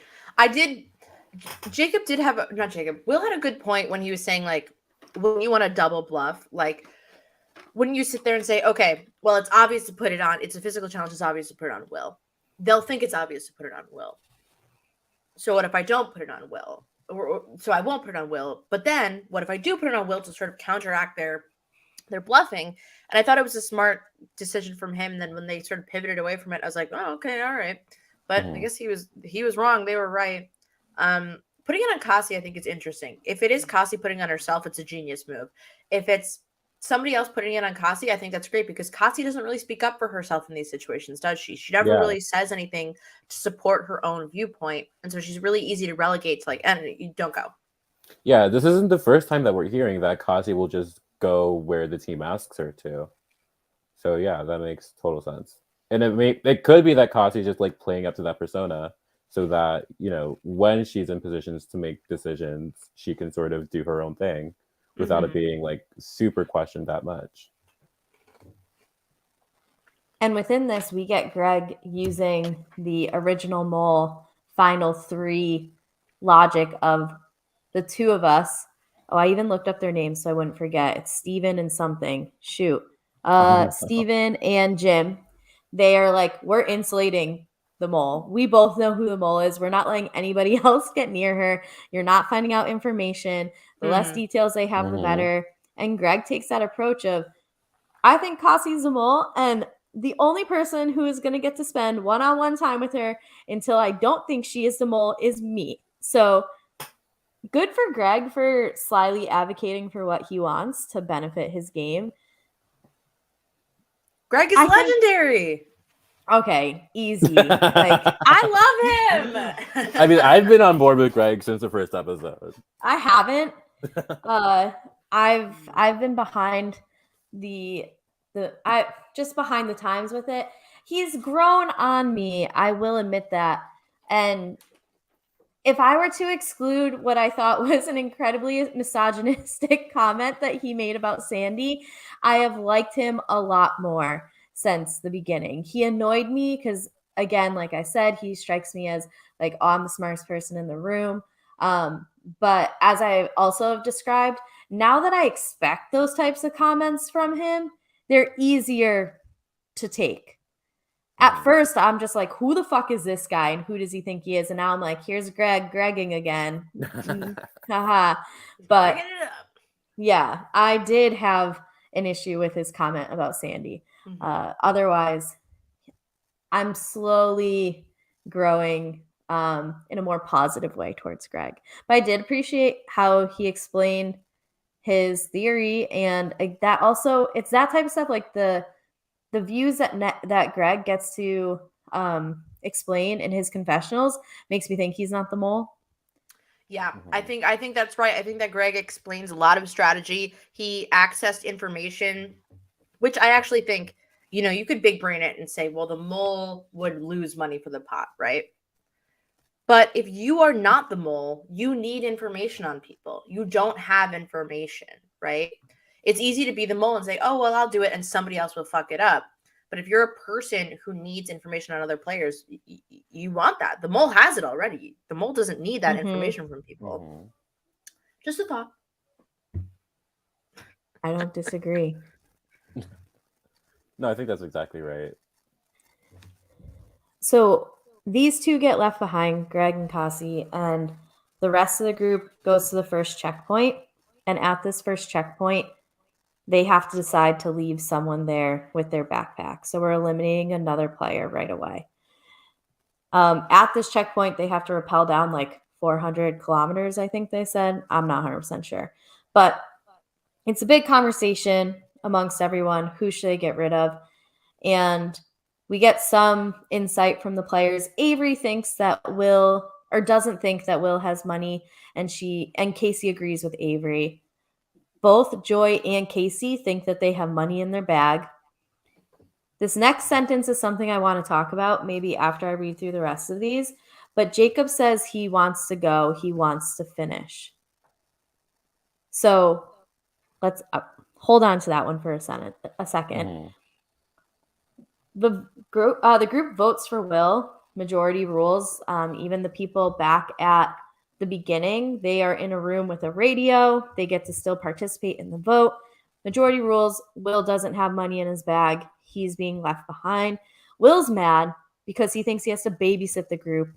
Jacob did have not Jacob. Will had a good point when he was saying like, when you want to double bluff, like, wouldn't you sit there and say, okay, well, it's obvious to put it on. It's a physical challenge. It's obvious to put it on Will. They'll think it's obvious to put it on Will. So what if I don't put it on Will? So I won't put it on Will. But then what if I do put it on Will to sort of counteract their bluffing? And I thought it was a smart decision from him. And then when they sort of pivoted away from it, I was like, oh, okay, all right. But I guess he was wrong. They were right. Putting it on Kasi, I think it's interesting. If it is Kasi putting on herself, it's a genius move. If it's somebody else putting it on Kasi, I think that's great, because Kasi doesn't really speak up for herself in these situations, does she? She never really says anything to support her own viewpoint. And so she's really easy to relegate to like, and you don't go. Yeah, this isn't the first time that we're hearing that Kasi will just go where the team asks her to. So yeah, that makes total sense. And it could be that Kasi's just like playing up to that persona, so that, you know, when she's in positions to make decisions, she can sort of do her own thing without it being like super questioned that much. And within this, we get Greg using the original mole final three logic of the two of us. Oh, I even looked up their names so I wouldn't forget. It's Steven and something. Shoot. Steven and Jim. They are like, we're insulating the mole. We both know who the mole is. We're not letting anybody else get near her. You're not finding out information. The less details they have, the better. And Greg takes that approach of, I think Kasi's the mole, and the only person who is going to get to spend one-on-one time with her until I don't think she is the mole is me. So good for Greg for slyly advocating for what he wants to benefit his game. Greg is legendary. Okay, easy. Like, I love him. I mean, I've been on board with Greg since the first episode. I haven't. I've been behind just behind the times with it. He's grown on me, I will admit that. And if I were to exclude what I thought was an incredibly misogynistic comment that he made about Sandy, I have liked him a lot more since the beginning. He annoyed me because, again, like I said, he strikes me as like, oh, I'm the smartest person in the room. But as I also have described, now that I expect those types of comments from him, they're easier to take. At first, I'm just like, who the fuck is this guy? And who does he think he is? And now I'm like, here's Gregging again. Haha. But yeah, I did have an issue with his comment about Sandy. Otherwise, I'm slowly growing in a more positive way towards Greg. But I did appreciate how he explained his theory, and that also, it's that type of stuff, like the views that Greg gets to explain in his confessionals makes me think he's not the mole. Yeah, I think that's right. I think that Greg explains a lot of strategy. He accessed information, which I actually think, you know, you could big brain it and say, well, the mole would lose money for the pot, right? But if you are not the mole, you need information on people. You don't have information, right? It's easy to be the mole and say, oh, well, I'll do it and somebody else will fuck it up. But if you're a person who needs information on other players, you want that. The mole has it already. The mole doesn't need that information from people. Just a thought. I don't disagree. No, I think that's exactly right. So these two get left behind, Greg and Cassie, and the rest of the group goes to the first checkpoint. And at this first checkpoint, they have to decide to leave someone there with their backpack. So we're eliminating another player right away. At this checkpoint, they have to rappel down like 400 kilometers, I think they said. I'm not 100% sure. But it's a big conversation amongst everyone. Who should they get rid of? And we get some insight from the players. Avery thinks that Will, or doesn't think that Will has money, and Casey agrees with Avery. Both Joy and Casey think that they have money in their bag. This next sentence is something I want to talk about, maybe after I read through the rest of these. But Jacob says he wants to go. He wants to finish. So let's hold on to that one for a second. Mm-hmm. The group votes for Will. Majority rules. Even the people back at the beginning, they are in a room with a radio. They get to still participate in the vote. Majority rules. Will doesn't have money in his bag. He's being left behind. Will's mad because he thinks he has to babysit the group.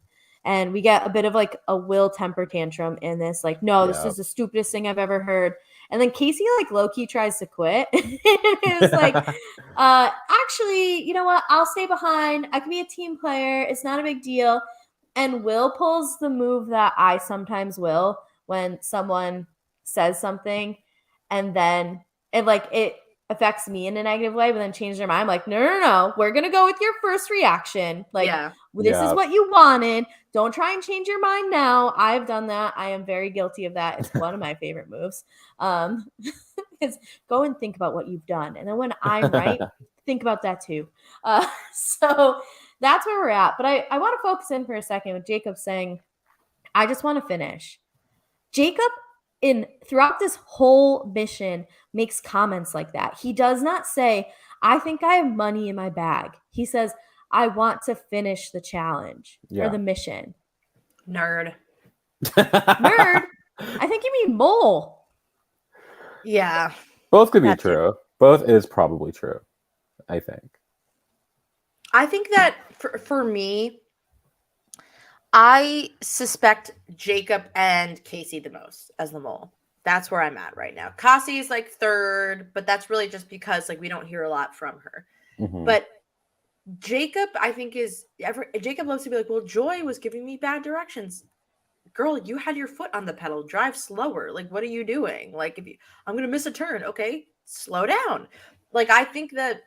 And we get a bit of like a Will temper tantrum in this. Like, no, this is the stupidest thing I've ever heard. And then Casey, like, low-key tries to quit. It's like, actually, you know what? I'll stay behind. I can be a team player. It's not a big deal. And Will pulls the move that I sometimes will when someone says something and then it affects me in a negative way, but then change their mind. I'm like, no. We're going to go with your first reaction. Like, this is what you wanted. Don't try and change your mind now. I've done that. I am very guilty of that. It's one of my favorite moves. Is go and think about what you've done. And then when I'm right, think about that too. So that's where we're at. But I want to focus in for a second with Jacob saying, I just want to finish. Jacob, throughout this whole mission, makes comments like that. He does not say, I think I have money in my bag. He says, I want to finish the challenge or the mission. Nerd. Nerd? I think you mean mole. Yeah. Both could be true. Both is probably true, I think. I think that for me, I suspect Jacob and Casey the most as the mole. That's where I'm at right now. Cassie is like third, but that's really just because like we don't hear a lot from her. Mm-hmm. But Jacob, I think Jacob loves to be like, well, Joy was giving me bad directions. Girl, you had your foot on the pedal. Drive slower. Like, what are you doing? Like, I'm going to miss a turn. Okay, slow down. Like, I think that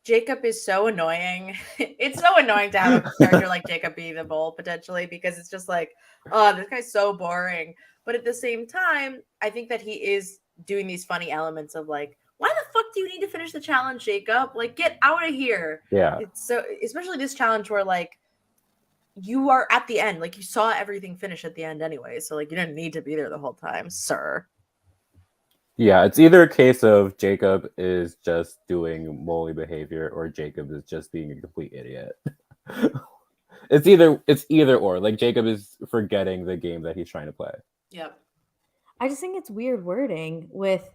Jacob is so annoying. It's so annoying to have a character like Jacob be the mole potentially because it's just like, oh, this guy's so boring. But at the same time, I think that he is doing these funny elements of like, why the fuck do you need to finish the challenge, Jacob? Like, get out of here. Yeah. It's so, especially this challenge where like, you are at the end. Like, you saw everything finish at the end anyway. So like, you didn't need to be there the whole time, sir. Yeah, it's either a case of Jacob is just doing moley behavior or Jacob is just being a complete idiot. It's either or. Like, Jacob is forgetting the game that he's trying to play. Yep. I just think it's weird wording with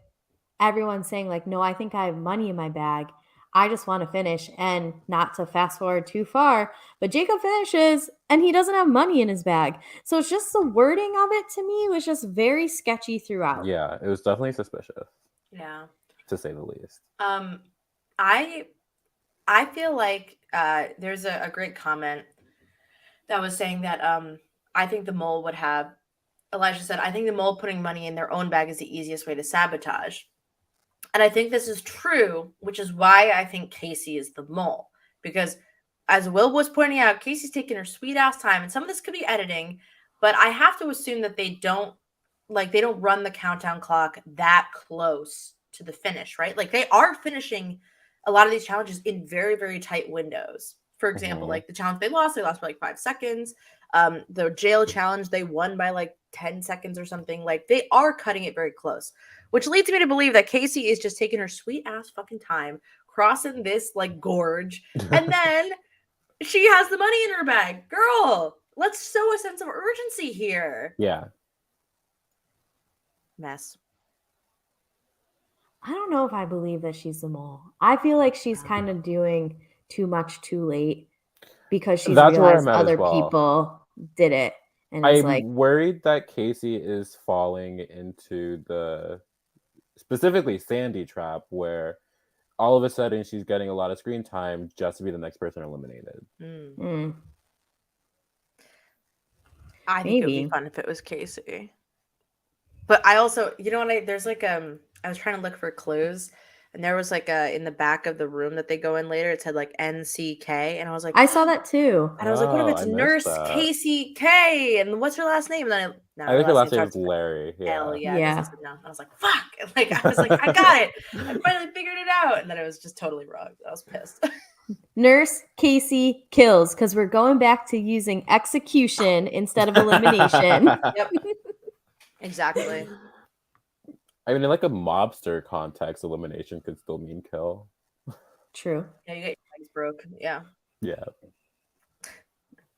everyone saying like, no, I think I have money in my bag. I just want to finish, and not to fast forward too far, but Jacob finishes and he doesn't have money in his bag. So it's just the wording of it to me was just very sketchy throughout. Yeah, it was definitely suspicious. Yeah. To say the least. I feel like there's a great comment that was saying that I think the mole would have, Elijah said, I think the mole putting money in their own bag is the easiest way to sabotage. And I think this is true, which is why I think Casey is the mole. Because as Will was pointing out, Casey's taking her sweet ass time. And some of this could be editing, but I have to assume that they don't run the countdown clock that close to the finish, right? Like, they are finishing a lot of these challenges in very, very tight windows. For example, like the challenge they lost by like 5 seconds. The jail challenge, they won by like 10 seconds or something. Like, they are cutting it very close. Which leads me to believe that Casey is just taking her sweet ass fucking time, crossing this like gorge, and then she has the money in her bag. Girl, let's show a sense of urgency here. Yeah. Mess. I don't know if I believe that she's the mole. I feel like she's kind of doing too much too late. because she's That's where realized I'm at as other well. people did it. And it's like, I'm worried that Casey is falling into the specifically Sandy trap, where all of a sudden she's getting a lot of screen time just to be the next person eliminated. I think it would be fun if it was Casey. But I also, you know what, there's like I was trying to look for clues, and there was like in the back of the room that they go in later, it said like NCK, and I was like, I saw that too. And I was like, what if it's Nurse Casey K? And what's her last name? And then I think her last name is Larry. L, yeah. No. I was like, fuck. Like, I was like, I got it. I finally figured it out. And then it was just totally wrong. I was pissed. Nurse Casey kills, because we're going back to using execution instead of elimination. Yep. Exactly. I mean, in like a mobster context, elimination could still mean kill. True. Yeah, you get your legs broke. Yeah. Yeah.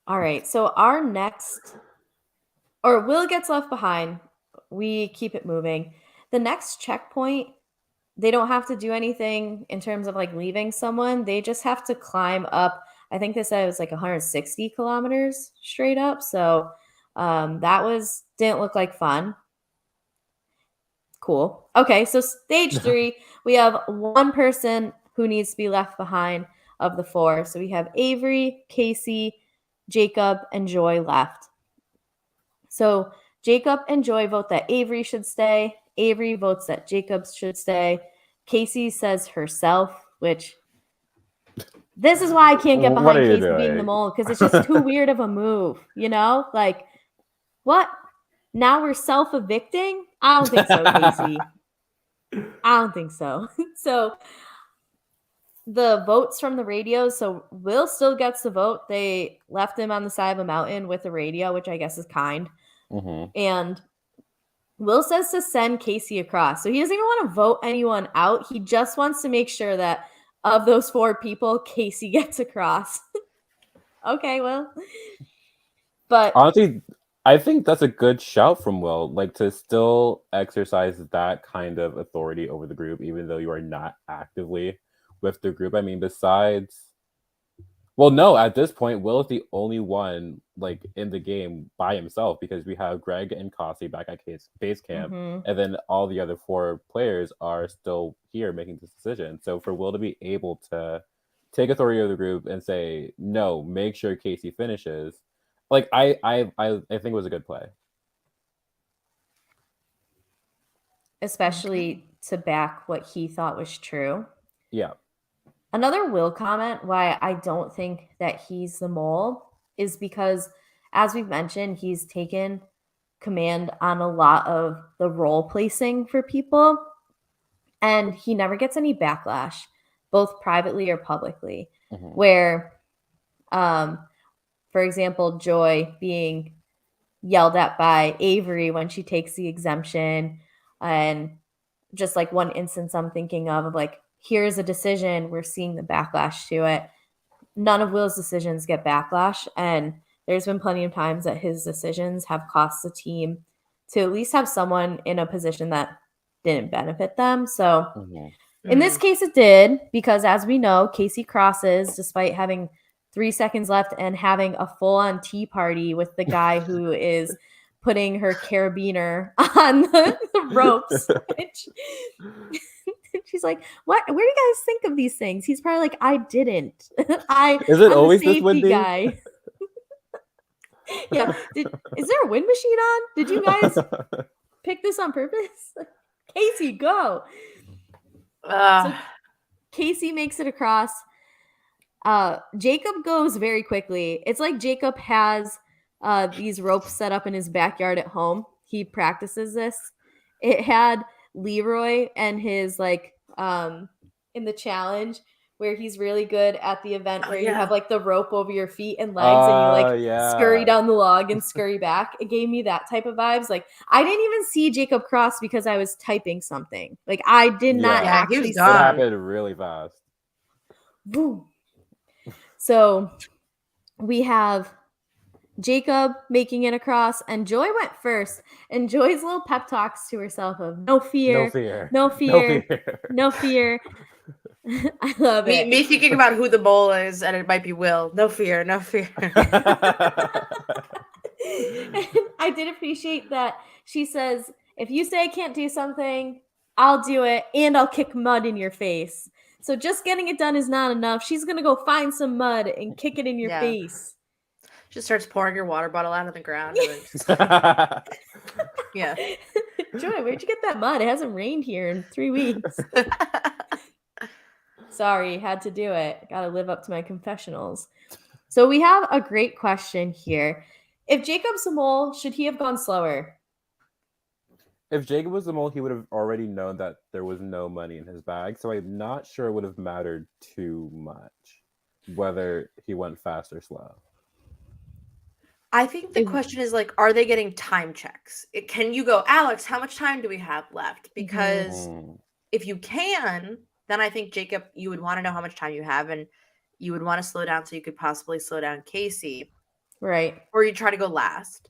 All right. So our next, or Will gets left behind. We keep it moving. The next checkpoint, they don't have to do anything in terms of like leaving someone. They just have to climb up. I think they said it was like 160 kilometers straight up. So that didn't look like fun. Cool. Okay, so stage 3, we have one person who needs to be left behind of the 4. So we have Avery, Casey, Jacob, and Joy left. So Jacob and Joy vote that Avery should stay. Avery votes that Jacob should stay. Casey says herself, which this is why I can't get behind Casey being the mole, because it's just too weird of a move, you know? Like, what? Now we're self-evicting? I don't think so, Casey. I don't think so. So the votes from the radio, so Will still gets the vote. They left him on the side of a mountain with the radio, which I guess is kind. Mm-hmm. And Will says to send Casey across. So he doesn't even want to vote anyone out. He just wants to make sure that of those 4 people, Casey gets across. Okay, Will. But honestly, I think that's a good shout from Will, like to still exercise that kind of authority over the group, even though you are not actively with the group. I mean, besides, well, no, at this point, Will is the only one like in the game by himself, because we have Greg and Kossi back at base camp, and then all the other 4 players are still here making this decision. So for Will to be able to take authority of the group and say, no, make sure Casey finishes, like I think it was a good play. Especially to back what he thought was true. Yeah. Another Will comment why I don't think that he's the mole is because, as we've mentioned, he's taken command on a lot of the role placing for people, and he never gets any backlash, both privately or publicly, where, for example, Joy being yelled at by Avery when she takes the exemption, and just like one instance I'm thinking of like, here's a decision, we're seeing the backlash to it. None of Will's decisions get backlash, and there's been plenty of times that his decisions have cost the team to at least have someone in a position that didn't benefit them. So in this case it did, because as we know, Casey crosses despite having 3 seconds left and having a full-on tea party with the guy who is putting her carabiner on the ropes. She's like, what? Where do you guys think of these things? He's probably like, I didn't. Is it always this windy? Guy. Yeah. Is there a wind machine on? Did you guys pick this on purpose? Casey, go. So Casey makes it across. Jacob goes very quickly. It's like Jacob has these ropes set up in his backyard at home. He practices this. It had Leroy and his like in the challenge where he's really good at the event where you have like the rope over your feet and legs and you like scurry down the log and scurry back. It gave me that type of vibes. Like I didn't even see Jacob cross because I was typing something. Like I did not actually see. It happened really fast. Boom. So we have Jacob making it across, and Joy went first. And Joy's little pep talks to herself of no fear, no fear, no fear, no fear. I love it. Me thinking about who the mole is, and it might be Will. No fear, no fear. I did appreciate that she says, if you say I can't do something, I'll do it, and I'll kick mud in your face. So just getting it done is not enough. She's going to go find some mud and kick it in your face. She starts pouring your water bottle out of the ground. And then just... yeah. Joy, where'd you get that mud? It hasn't rained here in 3 weeks. Sorry, had to do it. Got to live up to my confessionals. So we have a great question here. If Jacob's a mole, should he have gone slower? If Jacob was the mole, he would have already known that there was no money in his bag. So I'm not sure it would have mattered too much whether he went fast or slow. I think the question is like, are they getting time checks? Can you go, Alex, how much time do we have left? Because if you can, then I think, Jacob, you would want to know how much time you have, and you would want to slow down so you could possibly slow down Casey. Right. Or you try to go last.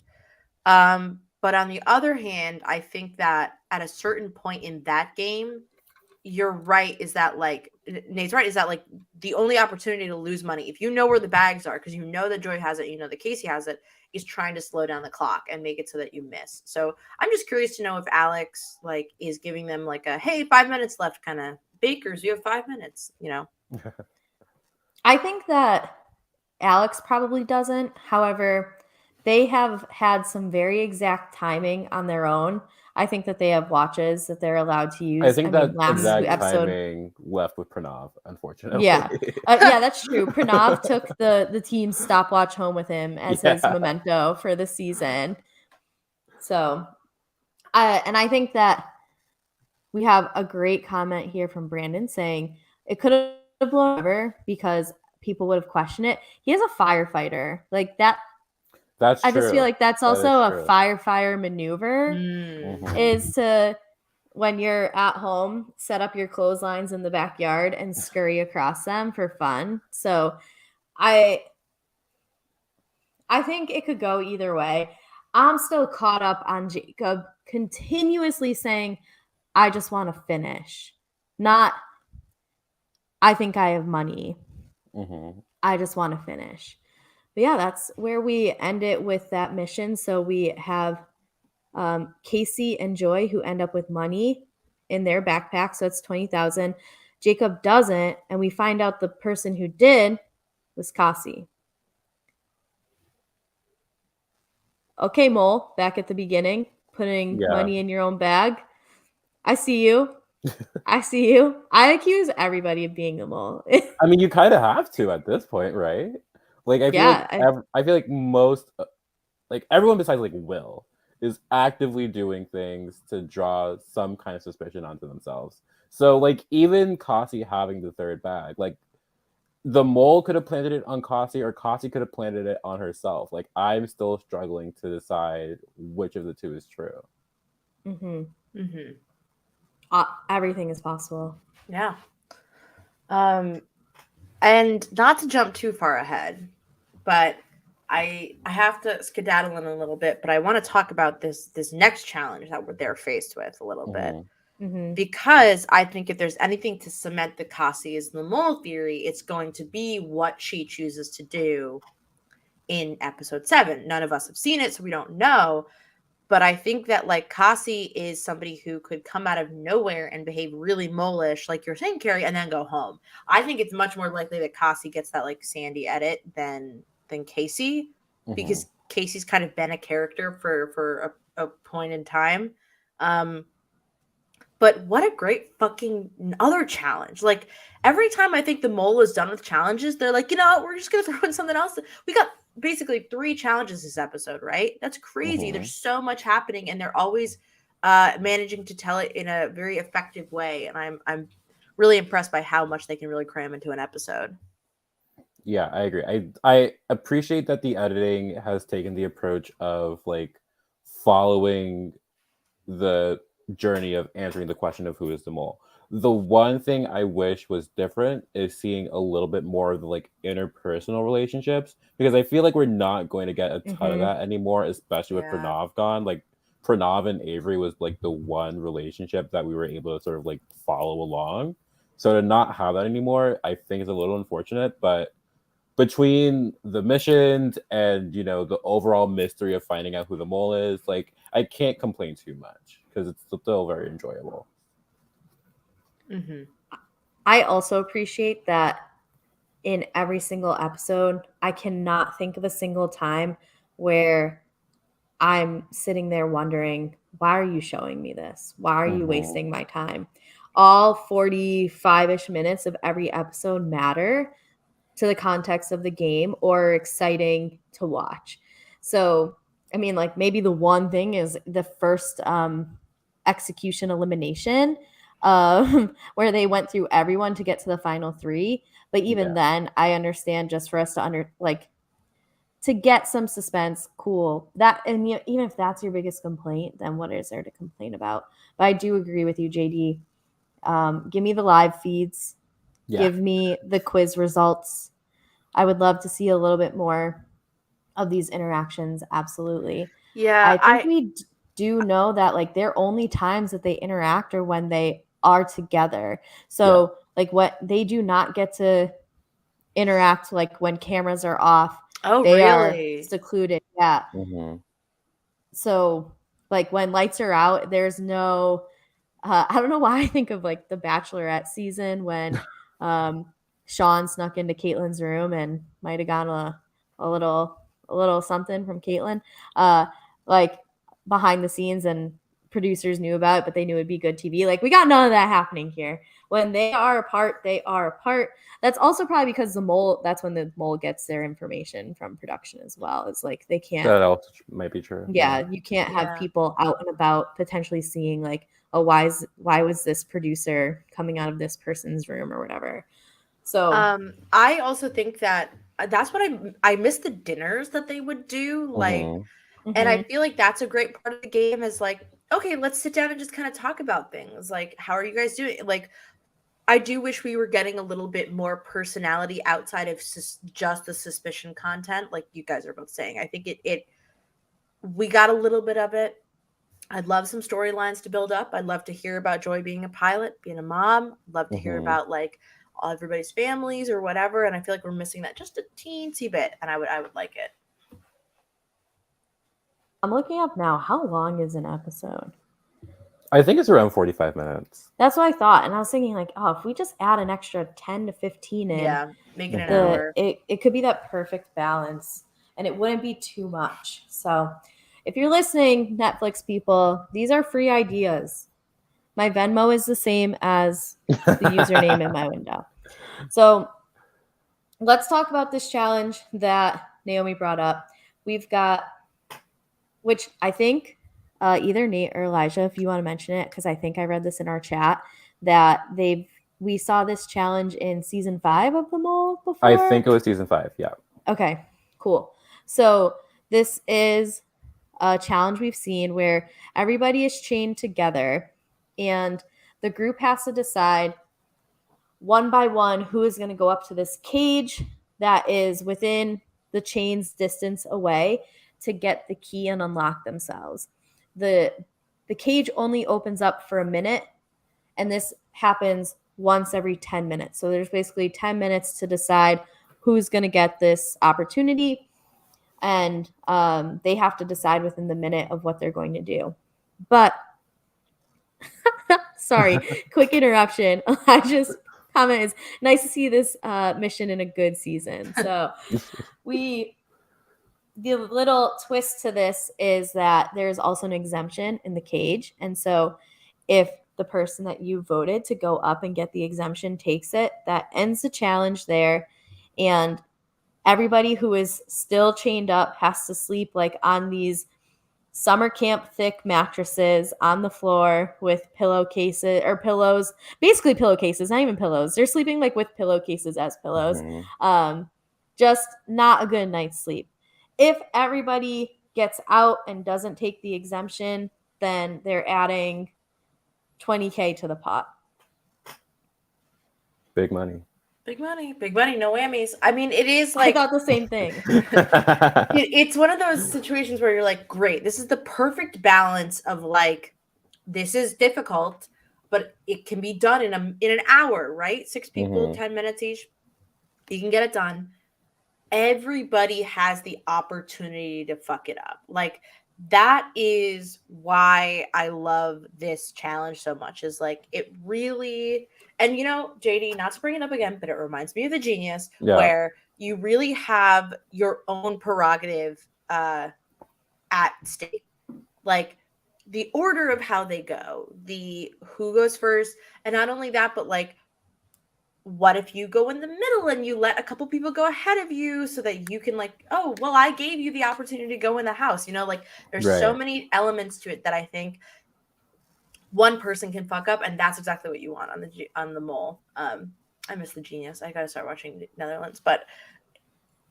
But on the other hand, I think that at a certain point in that game, you're right, is that like, Nate's right, is that like the only opportunity to lose money, if you know where the bags are, because you know that Joy has it, you know that Casey has it, is trying to slow down the clock and make it so that you miss. So I'm just curious to know if Alex like is giving them like a, hey, 5 minutes left kind of, Bakers, you have 5 minutes, you know? I think that Alex probably doesn't. However, they have had some very exact timing on their own. I think that they have watches that they're allowed to use. I think that exact timing left with Pranav, unfortunately. Yeah, yeah, that's true. Pranav took the team's stopwatch home with him as his memento for the season. So, and I think that we have a great comment here from Brandon saying it could have blown over because people would have questioned it. He is a firefighter. Like that. That's true. I just feel like that's also a fire maneuver is to, when you're at home, set up your clotheslines in the backyard and scurry across them for fun. So I think it could go either way. I'm still caught up on Jacob continuously saying, I just want to finish. Not, I think I have money. I just want to finish. But yeah, that's where we end it with that mission. So we have Casey and Joy who end up with money in their backpack. So it's 20,000. Jacob doesn't. And we find out the person who did was Kasi. Okay, Mole, back at the beginning, putting money in your own bag. I see you. I see you. I accuse everybody of being a mole. I mean, you kind of have to at this point, right? Like, I feel like most, like everyone besides like Will is actively doing things to draw some kind of suspicion onto themselves. So like even Kasi having the third bag, like the mole could have planted it on Kasi, or Kasi could have planted it on herself. Like I'm still struggling to decide which of the two is true. Everything is possible. Yeah. And not to jump too far ahead, but I have to skedaddle in a little bit, but I want to talk about this next challenge that they're faced with a little bit. Because I think if there's anything to cement the Kasi is the mole theory, it's going to be what she chooses to do in episode 7. None of us have seen it, so we don't know. But I think that like Kasi is somebody who could come out of nowhere and behave really mole-ish, like you're saying, Carrie, and then go home. I think it's much more likely that Kasi gets that like Sandy edit than Casey, because Casey's kind of been a character for a point in time. But what a great fucking other challenge. Like every time I think the mole is done with challenges, they're like, you know what, we're just going to throw in something else. We got basically 3 challenges this episode, right? That's crazy. There's so much happening, and they're always managing to tell it in a very effective way. And I'm really impressed by how much they can really cram into an episode. Yeah, I agree. I appreciate that the editing has taken the approach of like following the journey of answering the question of who is the mole. The one thing I wish was different is seeing a little bit more of the like interpersonal relationships, because I feel like we're not going to get a ton of that anymore, especially with Pranav gone. Like Pranav and Avery was like the one relationship that we were able to sort of like follow along. So to not have that anymore, I think is a little unfortunate. But between the missions and you know the overall mystery of finding out who the mole is, like I can't complain too much because it's still very enjoyable. Mm-hmm. I also appreciate that in every single episode, I cannot think of a single time where I'm sitting there wondering, why are you showing me this? Why are you wasting my time? All 45-ish minutes of every episode matter to the context of the game or are exciting to watch. So, I mean, like maybe the one thing is the first execution elimination where they went through everyone to get to the final 3. But even then, I understand just for us to to get some suspense, cool. That, and even if that's your biggest complaint, then what is there to complain about? But I do agree with you, JD. Give me the live feeds. Yeah. Give me the quiz results. I would love to see a little bit more of these interactions. Absolutely. Yeah, I think we do know that like their only times that they interact are when they are together. So like what they do not get to interact like when cameras are off. Oh, they really? are secluded. Yeah. So like when lights are out, there's no I don't know why I think of like the Bachelorette season when Sean snuck into Caitlin's room and might have gotten a little something from Caitlin, like behind the scenes, and producers knew about it, but they knew it'd be good TV. Like we got none of that happening here. When they are apart, they are apart. That's also probably because that's when the mole gets their information from production as well. It's like they can't. That also might be true. Yeah, you can't have people out and about potentially seeing like, oh, why was this producer coming out of this person's room or whatever. So I also think that that's what I miss the dinners that they would do, like and I feel like that's a great part of the game is like, okay, let's sit down and just kind of talk about things. Like, how are you guys doing? Like, I do wish we were getting a little bit more personality outside of just the suspicion content, like you guys are both saying. I think we got a little bit of it. I'd love some storylines to build up. I'd love to hear about Joy being a pilot, being a mom. I'd love to hear about like everybody's families or whatever. And I feel like we're missing that just a teensy bit, and I would like it. I'm looking up now. How long is an episode? I think it's around 45 minutes. That's what I thought. And I was thinking like, oh, if we just add an extra 10 to 15 in. Yeah, make it an hour. It could be that perfect balance. And it wouldn't be too much. So if you're listening, Netflix people, these are free ideas. My Venmo is the same as the username in my window. So let's talk about this challenge that Naomi brought up. We've got, which I think either Nate or Elijah, if you want to mention it, because I think I read this in our chat, that we saw this challenge in season 5 of The Mole before. I think it was season 5, yeah. Okay, cool. So this is a challenge we've seen where everybody is chained together and the group has to decide one by one who is going to go up to this cage that is within the chain's distance away to get the key and unlock themselves. The cage only opens up for a minute, and this happens once every 10 minutes. So there's basically 10 minutes to decide who's going to get this opportunity, and they have to decide within the minute of what they're going to do. But sorry, quick interruption. Elijah's comment is nice to see this mission in a good season. So the little twist to this is that there's also an exemption in the cage. And so if the person that you voted to go up and get the exemption takes it, that ends the challenge there. And everybody who is still chained up has to sleep like on these summer camp thick mattresses on the floor with pillowcases or pillows, basically pillowcases, not even pillows. They're sleeping like with pillowcases as pillows. Just not a good night's sleep. If everybody gets out and doesn't take the exemption, then they're adding $20K to the pot. Big money. Big money, no whammies. I mean, it is like I thought the same thing. It's one of those situations where you're like, great, this is the perfect balance of like, this is difficult, but it can be done in an hour, right? 6 people, 10 minutes each. You can get it done. Everybody has the opportunity to fuck it up. Like, that is why I love this challenge so much, is like, it really, and you know, JD, not to bring it up again, but it reminds me of The Genius, where you really have your own prerogative at stake. Like, the order of how they go, the who goes first, and not only that, but like, what if you go in the middle and you let a couple people go ahead of you so that you can like, oh, well, I gave you the opportunity to go in the house, you know, like there's so many elements to it that I think one person can fuck up, and that's exactly what you want on the mole. I miss The Genius. I gotta start watching Netherlands, but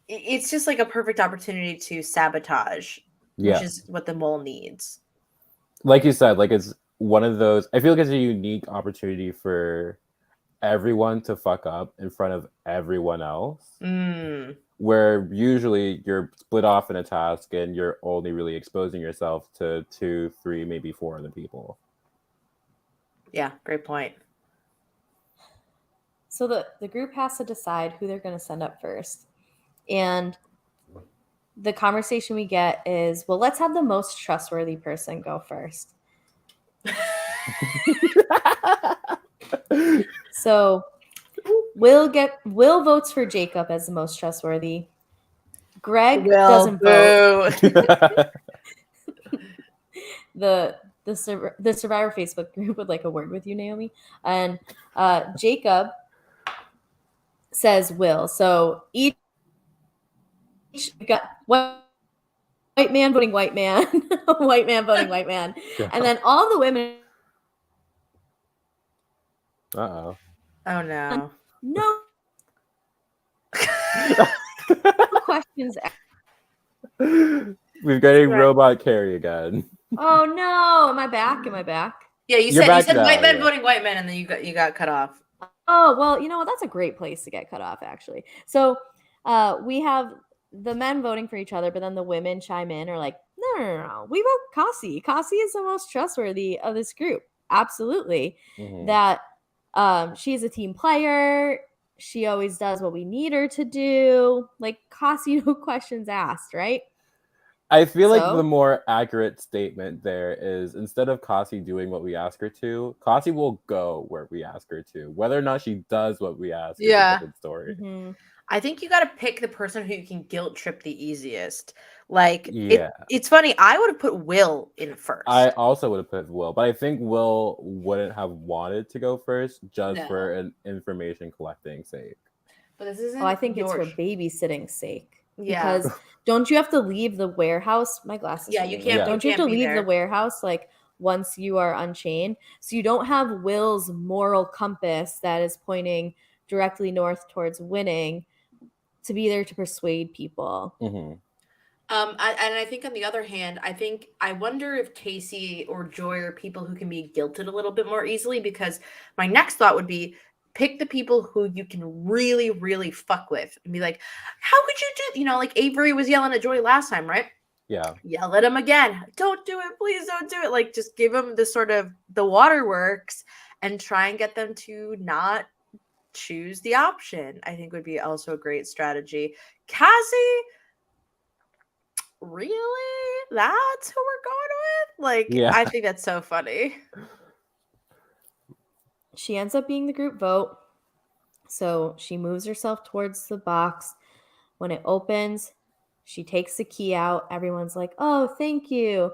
it's just like a perfect opportunity to sabotage, which is what the mole needs. Like you said, like it's one of those, I feel like it's a unique opportunity for everyone to fuck up in front of everyone else. Where usually you're split off in a task and you're only really exposing yourself to 2, 3, maybe 4 other people. Yeah, great point. So the group has to decide who they're going to send up first. And the conversation we get is, well, let's have the most trustworthy person go first. So Will votes for Jacob as the most trustworthy. Greg doesn't vote. The Survivor Facebook group would like a word with you, Naomi. And Jacob says Will. So each we got white man voting white man, white man voting white man, and then all the women. Oh no. No questions. We've got a robot Kari again. Oh no! Am I back? Yeah, you said white men voting white men, and then you got cut off. Oh well, you know what? That's a great place to get cut off, actually. So we have the men voting for each other, but then the women chime in, or like, no. We vote Kasi. Kasi is the most trustworthy of this group. Absolutely. That she's a team player. She always does what we need her to do. Like, Kasi, no questions asked, right? I feel like the more accurate statement there is, instead of Kasi doing what we ask her to, Kasi will go where we ask her to. Whether or not she does what we ask is a different story. I think you got to pick the person who you can guilt trip the easiest. Like, it's funny. I would have put Will in first. I also would have put Will, but I think Will wouldn't have wanted to go first just for an information collecting sake. But this isn't. I think it's for babysitting sake. Yeah. Because don't you have to leave the warehouse? My glasses. Yeah, you can't. Don't you have to leave the warehouse like once you are unchained? So you don't have Will's moral compass that is pointing directly north towards winning to be there to persuade people. And I think on the other hand, I wonder if Casey or Joy are people who can be guilted a little bit more easily, because my next thought would be, pick the people who you can really, really fuck with and be like, how could you do, you know, like Avery was yelling at Joy last time, right? Yeah. Yell at him again. Don't do it. Please don't do it. Like, just give them the sort of the waterworks and try and get them to not choose the option. I think would be also a great strategy. Cassie, really? That's who we're going with? Like, I think that's so funny. She ends up being the group vote. So she moves herself towards the box. When it opens, she takes the key out. Everyone's like, oh, thank you.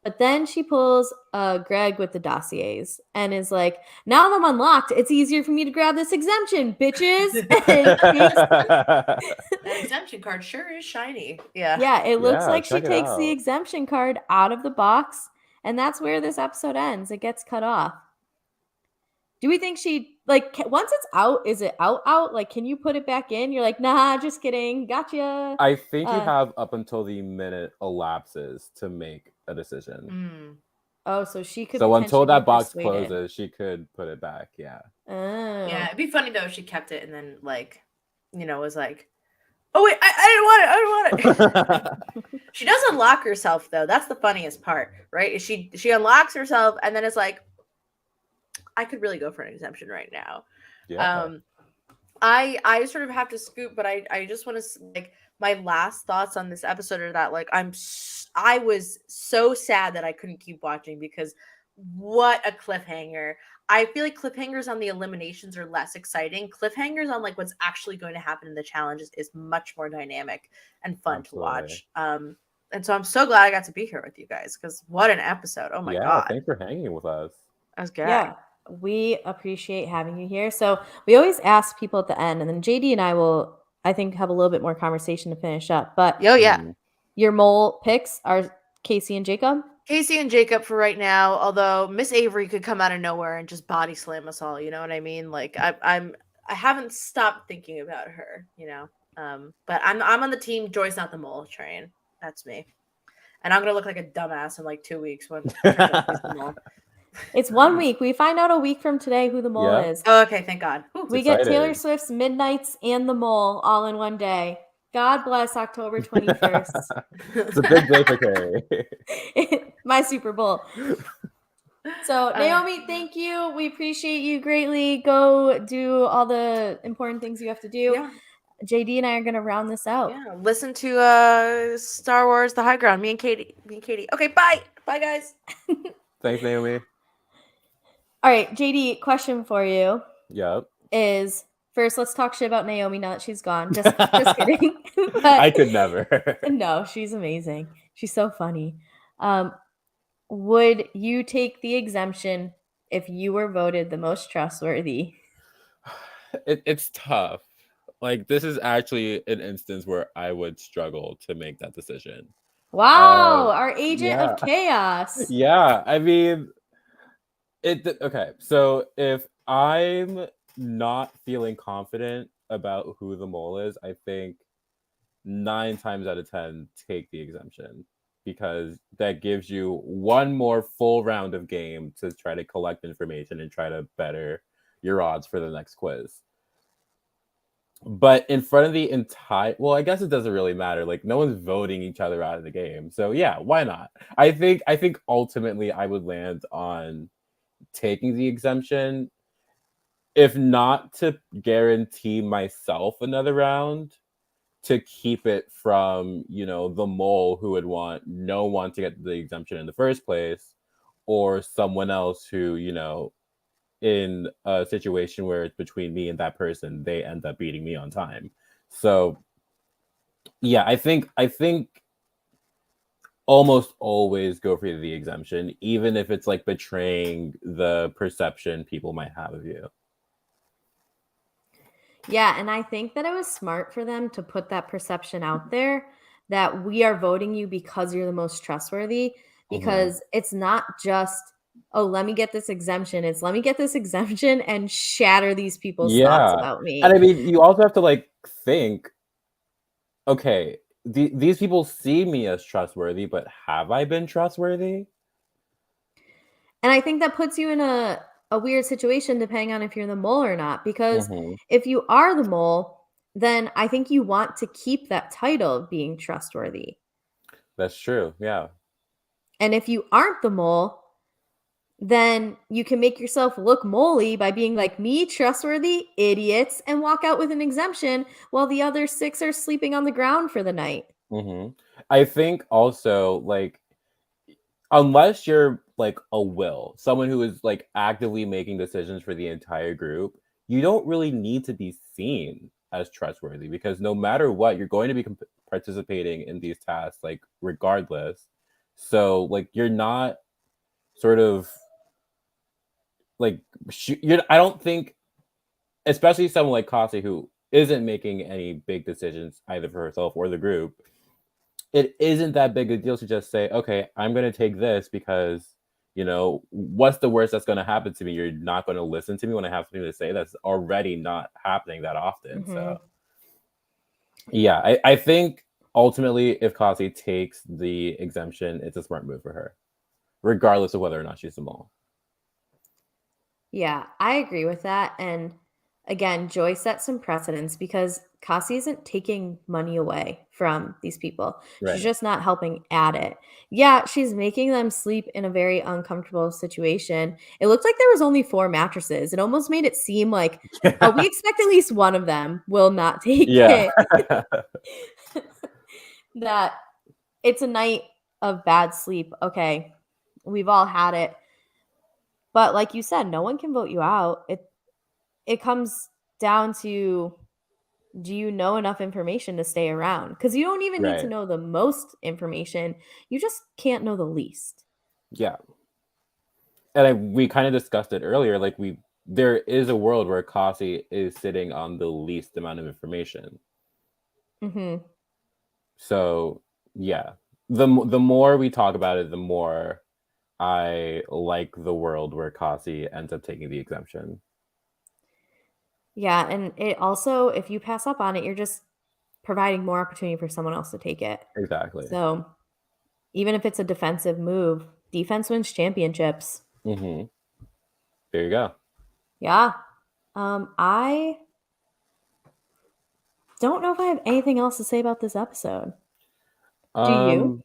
But then she pulls Greg with the dossiers and is like, now that I'm unlocked, it's easier for me to grab this exemption, bitches. That exemption card sure is shiny. Yeah. Yeah, it looks like she takes the exemption card out of the box, and that's where this episode ends. It gets cut off. Do we think she, like, once it's out, is it out? Like, can you put it back in? You're like, nah, just kidding. Gotcha. I think you have up until the minute elapses to make a decision. Oh, so she could. So until that box closes, she could put it back. Yeah. Oh. Yeah, it'd be funny though if she kept it and then, like, you know, was like, oh wait, I didn't want it. She does unlock herself though. That's the funniest part, right? She unlocks herself and then it's like, I could really go for an exemption right now. Yeah. I sort of have to scoop, but I just want to like my last thoughts on this episode are that like I was so sad that I couldn't keep watching because what a cliffhanger. I feel like cliffhangers on the eliminations are less exciting. Cliffhangers on like what's actually going to happen in the challenges is much more dynamic and fun Absolutely. to watch. And so I'm so glad I got to be here with you guys because what an episode. Oh my god. Thanks for hanging with us. That was good. Yeah, we appreciate having you here. So we always ask people at the end, and then JD and I will, I think, have a little bit more conversation to finish up. But your mole picks are Casey and Jacob? Casey and Jacob for right now, although Miss Avery could come out of nowhere and just body slam us all, you know what I mean? Like I haven't stopped thinking about her, you know. But I'm on the team Joy's not the mole train. That's me. And I'm gonna look like a dumbass in like 2 weeks when the mole. It's 1 week. We find out a week from today who the mole is. Oh, okay, thank God. We get Taylor Swift's Midnights and the mole all in one day. God bless October 21st. It's a big day for Kari. My Super Bowl. So, Naomi, thank you. We appreciate you greatly. Go do all the important things you have to do. Yeah. JD and I are going to round this out. Yeah, listen to Star Wars The High Ground. Me and Katie. Okay, bye. Bye, guys. Thanks, Naomi. All right, JD, question for you. Yep. Is first, let's talk shit about Naomi now that she's gone. Just kidding. But, I could never. No, she's amazing. She's so funny. Would you take the exemption if you were voted the most trustworthy? It's tough. Like, this is actually an instance where I would struggle to make that decision. Wow, our agent of chaos. Yeah, I mean, okay, so if I'm not feeling confident about who the mole is, I think 9 times out of 10 take the exemption, because that gives you one more full round of game to try to collect information and try to better your odds for the next quiz. But in front of the entire, well, I guess it doesn't really matter. Like, no one's voting each other out of the game. So yeah, why not? I think ultimately I would land on taking the exemption, if not to guarantee myself another round, to keep it from, you know, the mole who would want no one to get the exemption in the first place, or someone else who, you know, in a situation where it's between me and that person, they end up beating me on time. So yeah, I think almost always go for the exemption, even if it's like betraying the perception people might have of you. Yeah, and I think that it was smart for them to put that perception out there that we are voting you because you're the most trustworthy, because it's not just, oh, let me get this exemption. It's let me get this exemption and shatter these people's thoughts about me. And I mean, you also have to like think, okay, these people see me as trustworthy, but have I been trustworthy? And I think that puts you in a weird situation depending on if you're the mole or not, because if you are the mole, then I think you want to keep that title of being trustworthy. That's true. Yeah. And if you aren't the mole, then you can make yourself look moley by being like, me, trustworthy, idiots, and walk out with an exemption while the other 6 are sleeping on the ground for the night. I think also, like, unless you're like a Will, someone who is like actively making decisions for the entire group, you don't really need to be seen as trustworthy, because no matter what, you're going to be participating in these tasks, like, regardless. So like, you're not sort of like, I don't think, especially someone like Kasi, who isn't making any big decisions either for herself or the group, it isn't that big a deal to just say, okay, I'm going to take this because, you know, what's the worst that's going to happen to me? You're not going to listen to me when I have something to say. That's already not happening that often. So yeah, I think ultimately if Kasi takes the exemption, it's a smart move for her, regardless of whether or not she's the mole. Yeah, I agree with that. And again, Joy set some precedents because Cassie isn't taking money away from these people. Right. She's just not helping at it. Yeah, she's making them sleep in a very uncomfortable situation. It looked like there was only 4 mattresses. It almost made it seem like, oh, we expect at least one of them will not take Yeah. it. That it's a night of bad sleep. Okay, we've all had it. But like you said, no one can vote you out. It comes down to, do you know enough information to stay around? Because you don't even need to Right. know the most information. You just can't know the least. Yeah. And we kind of discussed it earlier. Like there is a world where Kasi is sitting on the least amount of information. Mm-hmm. So yeah, the more we talk about it, the more I like the world where Kasi ends up taking the exemption. Yeah, and it also, if you pass up on it, you're just providing more opportunity for someone else to take it. Exactly. So even if it's a defensive move, defense wins championships. Mm-hmm. There you go. Yeah. I don't know if I have anything else to say about this episode. Do you?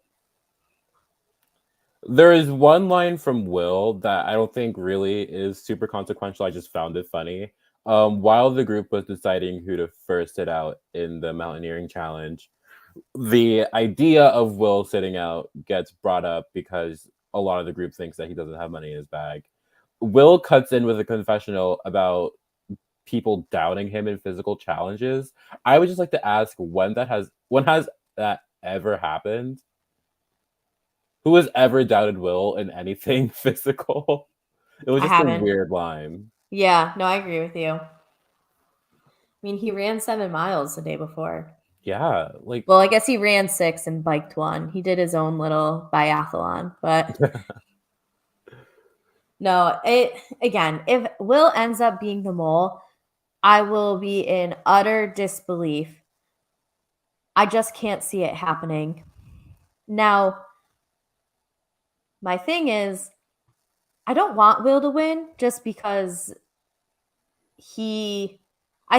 There is one line from Will that I don't think really is super consequential. I just found it funny. While the group was deciding who to first sit out in the mountaineering challenge, the idea of Will sitting out gets brought up because a lot of the group thinks that he doesn't have money in his bag. Will cuts in with a confessional about people doubting him in physical challenges. I would just like to ask when has that ever happened? Who has ever doubted Will in anything physical? It was I just a haven't. weird line. Yeah, no, I agree with you. I mean, he ran 7 miles the day before. Yeah, like Well, I guess he ran 6 and biked 1. He did his own little biathlon, but no, again, if Will ends up being the mole, I will be in utter disbelief. I just can't see it happening. Now, my thing is, I don't want Will to win just because I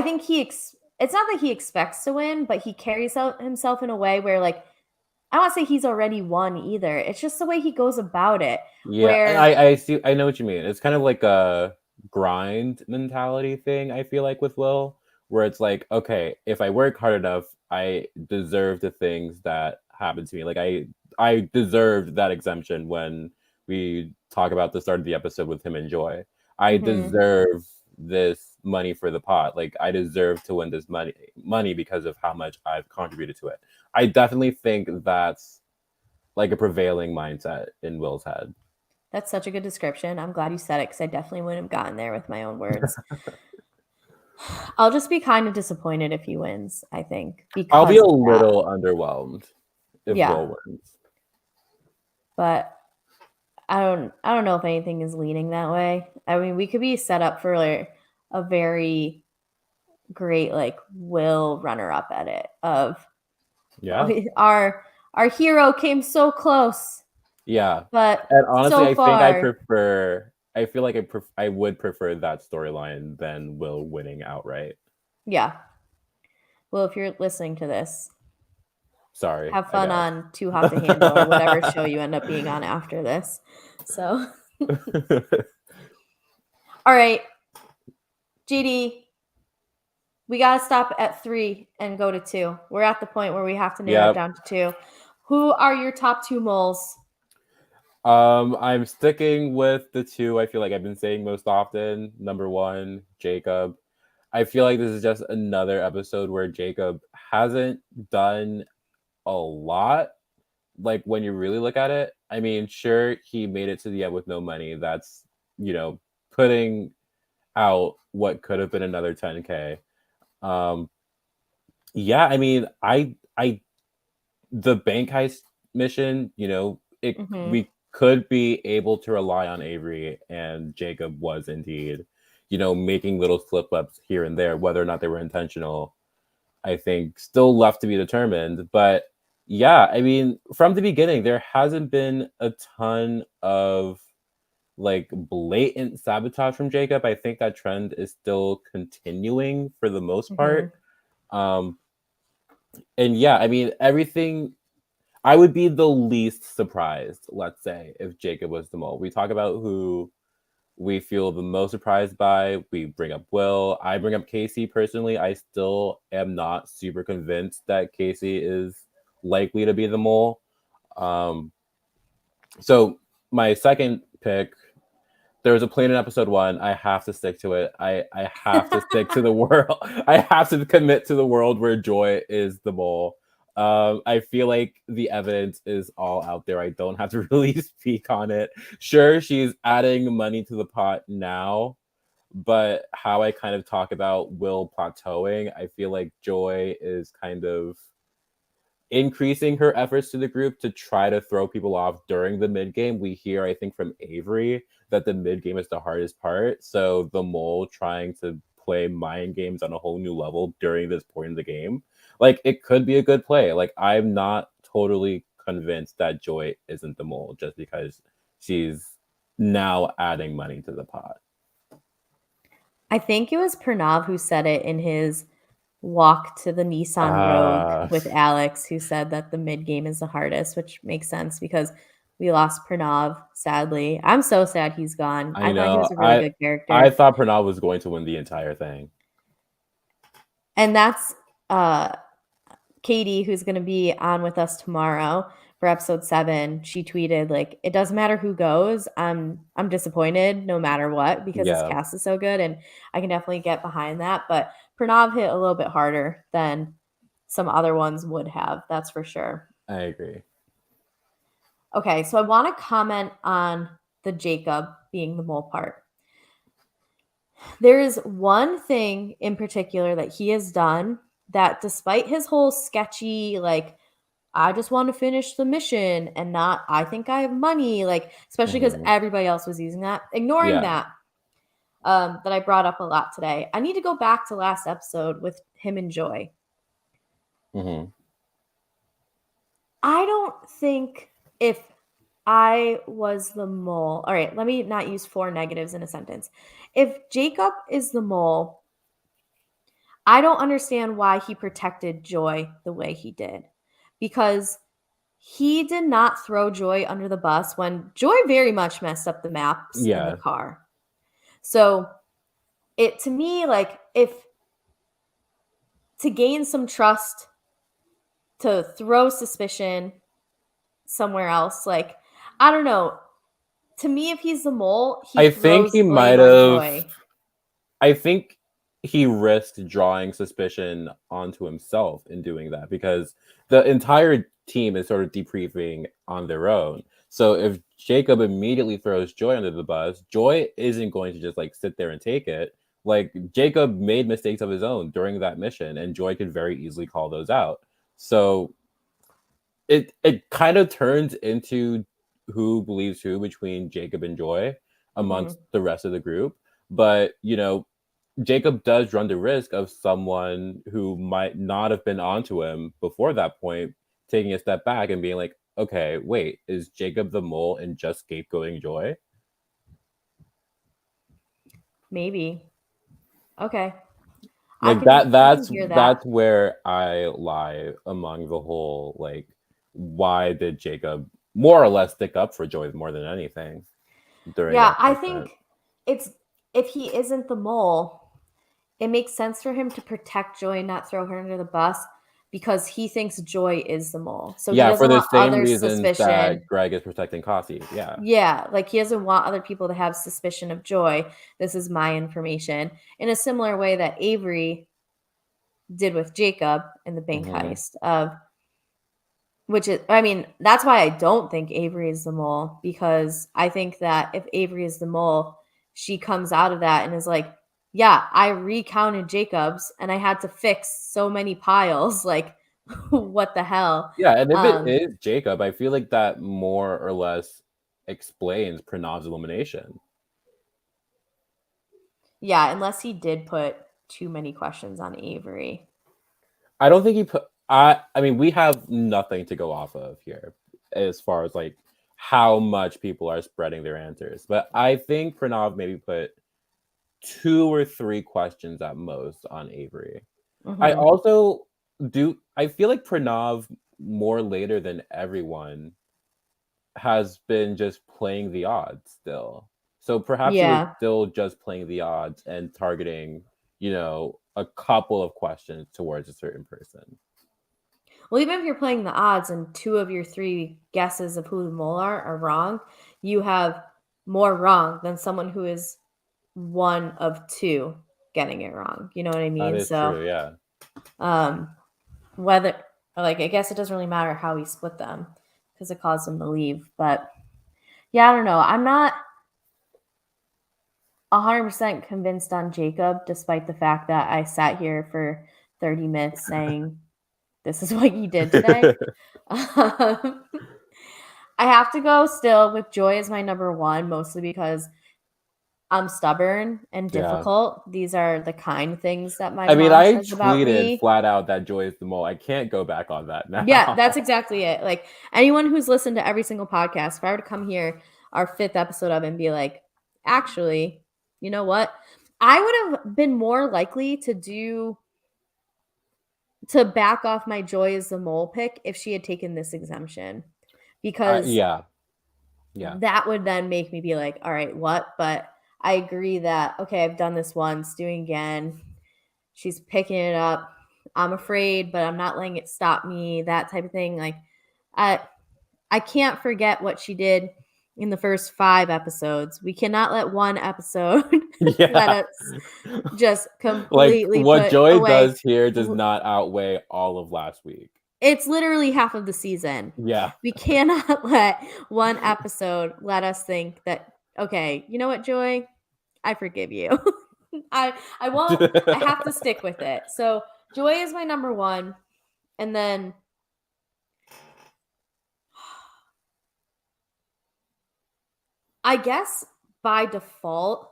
think it's not that he expects to win, but he carries out himself in a way where, like, I don't want to say he's already won either. It's just the way he goes about it. yeah, and Where I see, I know what you mean. It's kind of like a grind mentality thing, I feel like, with Will, where it's like, okay, if I work hard enough, I deserve the things that happen to me. Like I deserved that exemption when we talk about the start of the episode with him and Joy. I deserve this money for the pot. Like I deserve to win this money because of how much I've contributed to it. I definitely think that's like a prevailing mindset in Will's head. That's such a good description. I'm glad you said it because I definitely wouldn't have gotten there with my own words. I'll just be kind of disappointed if he wins, I think. I'll be Because a little underwhelmed if yeah. Will wins. But I don't know if anything is leaning that way. I mean, we could be set up for like a very great like Will runner up at it of our hero came so close. Yeah. But and honestly, so I far, I feel like I would prefer that storyline than Will winning outright. Yeah. Well, if you're listening to this, sorry. Have fun on Too Hot to Handle or whatever show you end up being on after this. So, all right, JD, we got to stop at 3 and go to 2. We're at the point where we have to narrow it down to 2. Who are your top 2 moles? I'm sticking with the 2 I feel like I've been saying most often. Number 1, Jacob. I feel like this is just another episode where Jacob hasn't done a lot. Like when you really look at it, I mean, sure, he made it to the end with no money. That's, putting out what could have been another 10K. Yeah, I mean, the bank heist mission, we could be able to rely on Avery, and Jacob was indeed, making little slip ups here and there, whether or not they were intentional. I think still left to be determined. But yeah, I mean, from the beginning, there hasn't been a ton of like blatant sabotage from Jacob. I think that trend is still continuing for the most part. And yeah, I mean, everything, I would be the least surprised, let's say, if Jacob was the mole. We talk about who we feel the most surprised by. We bring up Will. I bring up Casey personally. I still am not super convinced that Casey is likely to be the mole. So my second pick, there was a plan in episode 1. I have to stick to it. I have to stick to the world. I have to commit to the world where Joy is the mole. I feel like the evidence is all out there. I don't have to really speak on it. Sure, she's adding money to the pot now, but how I kind of talk about Will plateauing, I feel like Joy is kind of increasing her efforts to the group to try to throw people off during the mid game. We hear, I think, from Avery that the mid game is the hardest part. So the mole trying to play mind games on a whole new level during this point in the game, like, it could be a good play. Like, I'm not totally convinced that Joy isn't the mole just because she's now adding money to the pot. I think it was Pranav who said it in his walk to the Nissan Rogue with Alex, who said that the mid game is the hardest, which makes sense because we lost Pranav, sadly. I'm so sad he's gone. I thought he was a really good character. I thought Pranav was going to win the entire thing. And that's Katie, who's going to be on with us tomorrow for episode 7. She tweeted, like, it doesn't matter who goes. I'm disappointed no matter what because this cast is so good, and I can definitely get behind that. But Pranav hit a little bit harder than some other ones would have. That's for sure. I agree. Okay, so I want to comment on the Jacob being the mole part. There is one thing in particular that he has done that, despite his whole sketchy, like, I just want to finish the mission and not, I think I have money, like, especially because everybody else was using that, ignoring that I brought up a lot today. I need to go back to last episode with him and Joy. I don't think if I was the mole, all right, let me not use 4 negatives in a sentence. If Jacob is the mole, I don't understand why he protected Joy the way he did, because he did not throw Joy under the bus when Joy very much messed up the maps in the car. So it, to me, like, if to gain some trust, to throw suspicion somewhere else, like, I don't know. To me, if he's the mole, I think he might have. I think he risked drawing suspicion onto himself in doing that because the entire team is sort of debriefing on their own. So if Jacob immediately throws Joy under the bus, Joy isn't going to just like sit there and take it. Like, Jacob made mistakes of his own during that mission, and Joy could very easily call those out. So it kind of turns into who believes who between Jacob and Joy amongst the rest of the group. But, you know, Jacob does run the risk of someone who might not have been onto him before that point taking a step back and being like, okay, wait, is Jacob the mole and just scapegoating Joy? Maybe. Okay. Like, that's where I lie among the whole, like, why did Jacob more or less stick up for Joy more than anything during I think it's, if he isn't the mole, it makes sense for him to protect Joy and not throw her under the bus because he thinks Joy is the mole. So he doesn't for the want same other reasons suspicion. that Greg is protecting Kasi. Like, he doesn't want other people to have suspicion of Joy. This is my information. In a similar way that Avery did with Jacob in the bank heist of, which is, I mean, that's why I don't think Avery is the mole, because I think that if Avery is the mole, she comes out of that and is like, yeah, I recounted Jacob's and I had to fix so many piles. Like, what the hell? Yeah, and if it is Jacob, I feel like that more or less explains Pranav's elimination. Yeah, unless he did put too many questions on Avery. I don't think he put. I mean, we have nothing to go off of here as far as like how much people are spreading their answers. But I think Pranav maybe put 2 or 3 questions at most on Avery. I also I feel like Pranav more later than everyone has been just playing the odds still. So perhaps he was still just playing the odds and targeting, a couple of questions towards a certain person. Well, even if you're playing the odds and 2 of your 3 guesses of who the mole are wrong, you have more wrong than someone who is 1 of 2 getting it wrong. You know what I mean? That is true, yeah. Whether, I guess it doesn't really matter how he split them because it caused him to leave. But yeah, I don't know. I'm not 100% convinced on Jacob, despite the fact that I sat here for 30 minutes saying, this is what you did today. I have to go still with Joy as my number 1, mostly because I'm stubborn and difficult. Yeah. These are the kind things that my mom says about me. I tweeted flat out that Joy is the mole. I can't go back on that now. Yeah, that's exactly it. Like, anyone who's listened to every single podcast, if I were to come here, our 5th episode of it, and be like, actually, you know what? I would have been more likely to back off my Joy as the mole pick if she had taken this exemption. Because yeah, that would then make me be like, all right, what? But I agree that, okay, I've done this once, doing again. She's picking it up. I'm afraid, but I'm not letting it stop me, that type of thing. Like, I can't forget what she did in the first 5 episodes. We cannot let one episode let us just completely like what Joy away. does here does not outweigh all of last week. It's literally half of the season. Yeah. We cannot let one episode let us think that, okay, you know what, Joy? I forgive you. I won't. I have to stick with it. So Joy is my number 1. And then I guess by default,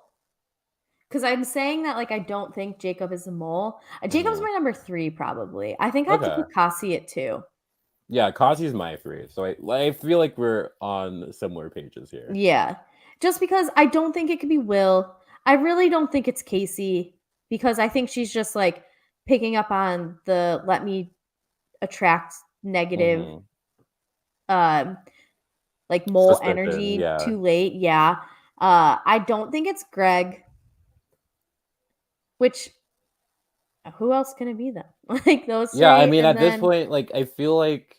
because I'm saying that, like, I don't think Jacob is a mole. Jacob's my number 3, probably. I think I have to put Kasi at 2. Yeah, Kasi's my 3. So I feel like we're on similar pages here. Yeah. Just because I don't think it could be Will. I really don't think it's Casey, because I think she's just, like, picking up on the let me attract negative like mole Suspicion, energy too late. Yeah. I don't think it's Greg. Which, who else can it be then? Like, those 3. Yeah, I mean, at this point, like, I feel like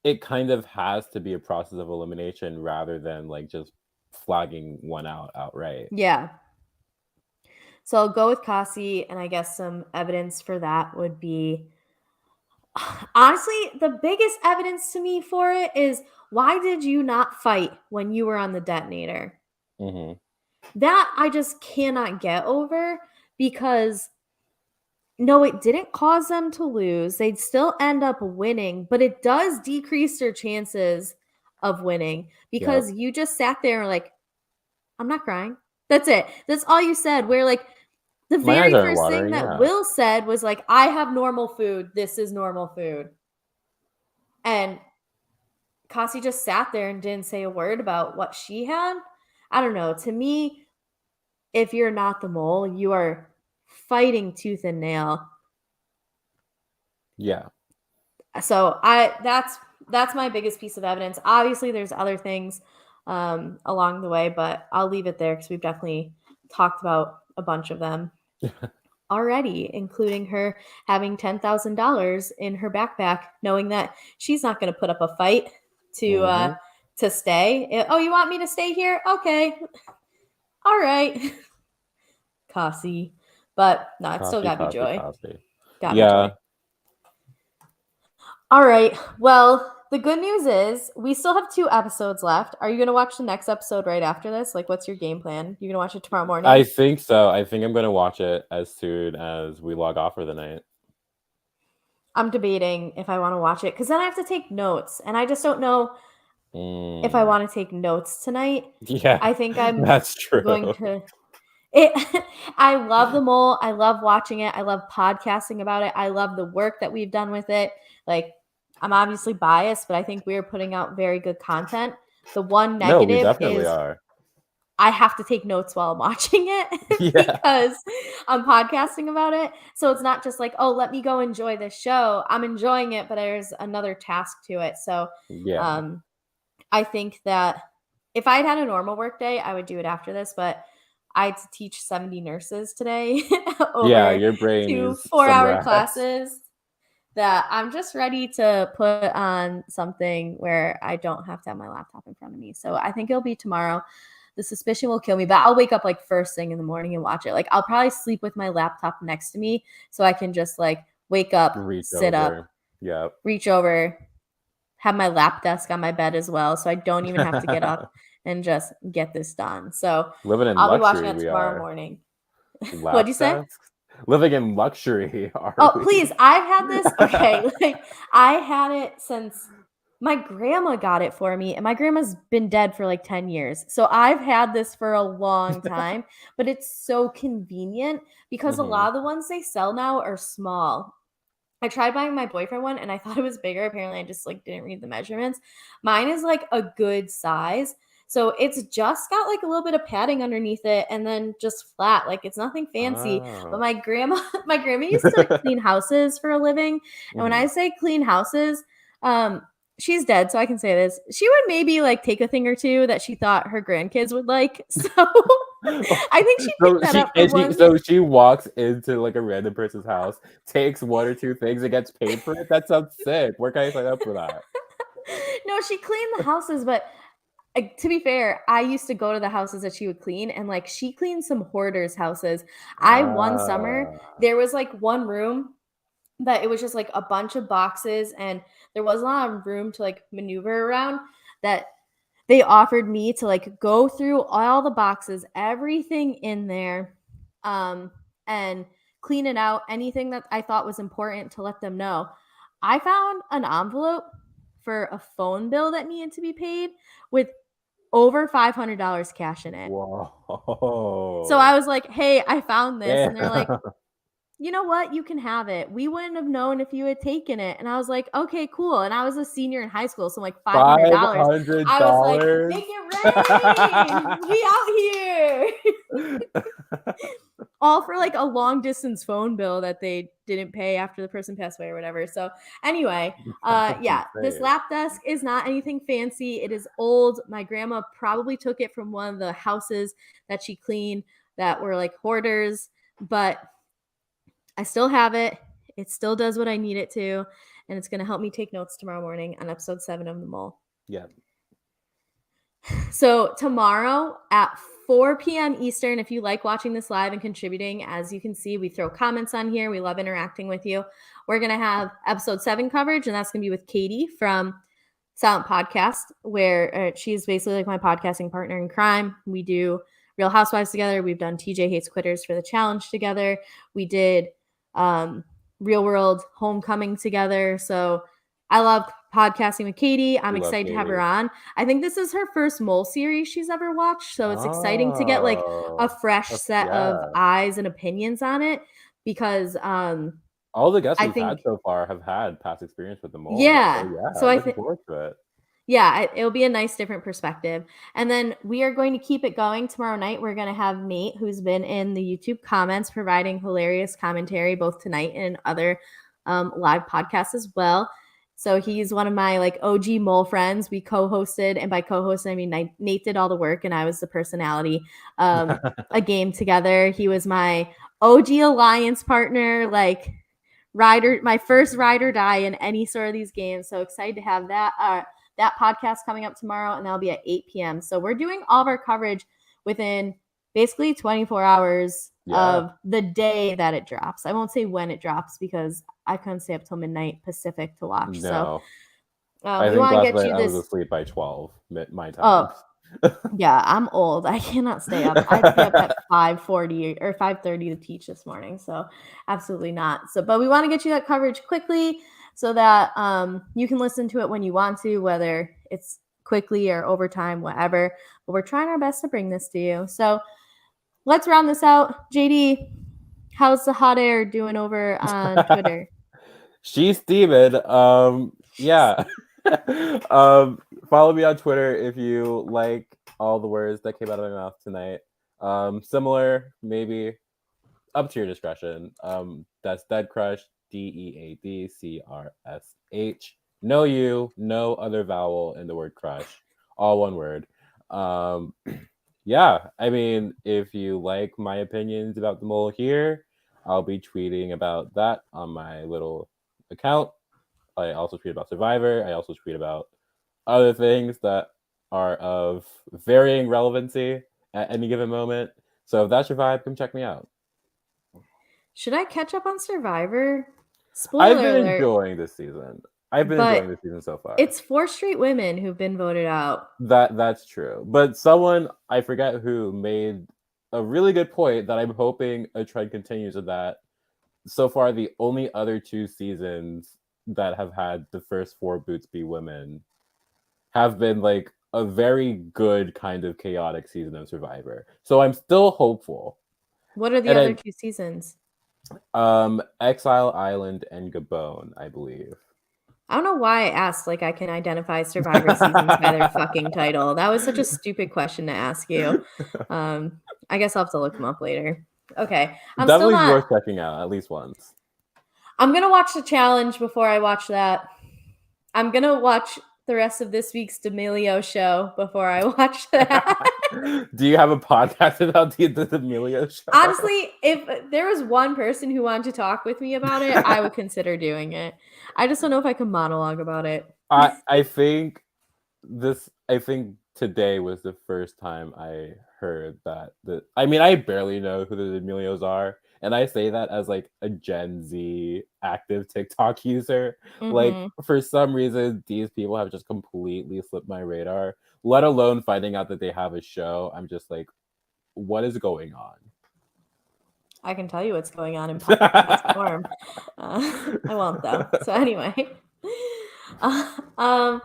it kind of has to be a process of elimination rather than, like, just flagging one out outright. Yeah. So I'll go with Kasi, and I guess some evidence for that would be, honestly, the biggest evidence to me for it is, why did you not fight when you were on the detonator? That I just cannot get over, because no, it didn't cause them to lose. They'd still end up winning, but it does decrease their chances of winning, because you just sat there and like, I'm not crying. That's it. That's all you said. Where, like, the very first thing that Will said was like, I have normal food. This is normal food. And Kasi just sat there and didn't say a word about what she had. I don't know. To me, if you're not the mole, you are fighting tooth and nail. Yeah. So that's my biggest piece of evidence. Obviously, there's other things along the way, but I'll leave it there because we've definitely talked about a bunch of them already, including her having $10,000 in her backpack, knowing that she's not going to put up a fight to stay. Oh, you want me to stay here? Okay. All right. Kasi. But no, it's still got to be Joy. Gotta be Joy. All right. Well, the good news is we still have 2 episodes left. Are you going to watch the next episode right after this? Like, what's your game plan? You going to watch it tomorrow morning? I think so. I think I'm going to watch it as soon as we log off for the night. I'm debating if I want to watch it, because then I have to take notes, and I just don't know if I want to take notes tonight. Yeah, I think that's true. Going to. I love the mole. I love watching it. I love podcasting about it. I love the work that we've done with it. Like, I'm obviously biased, but I think we're putting out very good content. The one No, we negative definitely is are. I have to take notes while I'm watching it because I'm podcasting about it. So it's not just like, oh, let me go enjoy this show. I'm enjoying it, but there's another task to it. So I think that if I'd had a normal work day, I would do it after this, but I had to teach 70 nurses today over your brain 2 needs 4-hour some rest. classes that I'm just ready to put on something where I don't have to have my laptop in front of me. So I think it'll be tomorrow. The suspicion will kill me, but I'll wake up like first thing in the morning and watch it. Like I'll probably sleep with my laptop next to me so I can just like wake up, sit up, reach over, have my lap desk on my bed as well. So I don't even have to get up and just get this done. So I'll be watching it tomorrow morning. What'd you say? Living in luxury. Please. I've had this. Okay. Like I had it since my grandma got it for me, and my grandma's been dead for like 10 years. So I've had this for a long time, but it's so convenient because a lot of the ones they sell now are small. I tried buying my boyfriend one and I thought it was bigger. Apparently I just like didn't read the measurements. Mine is like a good size. So it's just got like a little bit of padding underneath it and then just flat. Like it's nothing fancy. But my grandma used to clean houses for a living. And when I say clean houses, she's dead, so I can say this. She would maybe like take a thing or two that she thought her grandkids would like. So I think she picked that up for one. So she walks into like a random person's house, takes one or two things, and gets paid for it. That sounds sick. Where can I sign up for that? No, she cleaned the houses, but to be fair, I used to go to the houses that she would clean, and like she cleaned some hoarders' houses. One summer, there was like one room that it was just like a bunch of boxes, and there wasn't a lot of room to like maneuver around. That they offered me to like go through all the boxes, everything in there, and clean it out, anything that I thought was important to let them know. I found an envelope for a phone bill that needed to be paid with over $500 cash in it. Whoa. So I was like, hey, I found this. And they're like, you know what? You can have it. We wouldn't have known if you had taken it. And I was like, okay, cool. And I was a senior in high school, so I'm like $500. $500. I was like, make it rain. We out here. All for like a long distance phone bill that they didn't pay after the person passed away or whatever. So anyway, this lap desk is not anything fancy. It is old. My grandma probably took it from one of the houses that she cleaned that were like hoarders, but I still have it. It still does what I need it to, and it's going to help me take notes tomorrow morning on episode 7 of The Mole. Yeah. So tomorrow at 4 p.m. Eastern, if you like watching this live and contributing, as you can see, we throw comments on here. We love interacting with you. We're going to have episode 7 coverage, and that's going to be with Katie from Silent Podcast, where she's basically like my podcasting partner in crime. We do Real Housewives together. We've done TJ Hates Quitters for the challenge together. We did Real World Homecoming together. So I love podcasting with Katie. I'm excited to have her on. I think this is her first Mole series she's ever watched. So it's exciting to get like a fresh set of eyes and opinions on it because all the guests we've had so far have had past experience with the Mole. Yeah. So I look forward to it. Yeah, it'll be a nice different perspective. And then we are going to keep it going tomorrow night. We're going to have Nate, who's been in the YouTube comments, providing hilarious commentary both tonight and other live podcasts as well. So he's one of my like OG Mole friends. We co-hosted, and by co-host, I mean Nate did all the work and I was the personality, a game together. He was my OG alliance partner, like my first ride or die in any sort of these games. So excited to have that podcast coming up tomorrow, and that'll be at 8 p.m. So we're doing all of our coverage within basically 24 hours of the day that it drops. I won't say when it drops because I couldn't stay up till midnight Pacific to watch. No. So we want to get you this. I was asleep by 12 my time. Yeah, I'm old. I cannot stay up. I stay up at 5:40 or 5:30 to teach this morning. So absolutely not. So, but we want to get you that coverage quickly so that you can listen to it when you want to, whether it's quickly or overtime, whatever. But we're trying our best to bring this to you. So let's round this out. JD, how's the hot air doing over on Twitter? She's steaming. Yeah. Follow me on Twitter if you like all the words that came out of my mouth tonight. Similar, maybe up to your discretion. That's Dead Crush, DEADCRSH. No U, no other vowel in the word crush. All one word. Yeah, I mean, if you like my opinions about the mole here, I'll be tweeting about that on my little account. I also tweet about Survivor. I also tweet about other things that are of varying relevancy at any given moment. So if that's your vibe, come check me out. Should I catch up on Survivor? Spoiler I've been alert, enjoying this season. I've been enjoying this season so far. It's 4 straight women who've been voted out. That's true. But someone, I forget who, made a really good point that I'm hoping a trend continues of that. So far, the only other 2 seasons that have had the first 4 boots be women have been like a very good kind of chaotic season of Survivor. So I'm still hopeful. What are the other 2 seasons? Exile Island and Gabon, I believe. I don't know why I asked like I can identify Survivor seasons by their fucking title. That was such a stupid question to ask you. I guess I'll have to look them up later. Okay. Definitely worth checking out at least once. I'm going to watch the challenge before I watch that. I'm going to watch the rest of this week's D'Amelio show before I watch that. Do you have a podcast about the D'Amelio show? Honestly, if there was one person who wanted to talk with me about it, I would consider doing it. I just don't know if I can monologue about it. I think today was the first time I heard that. I mean, I barely know who the D'Amelios are. And I say that as like a Gen Z active TikTok user. Mm-hmm. Like for some reason, these people have just completely slipped my radar, let alone finding out that they have a show. I'm just like, what is going on? I can tell you what's going on in podcast form. I won't though. So anyway, I'm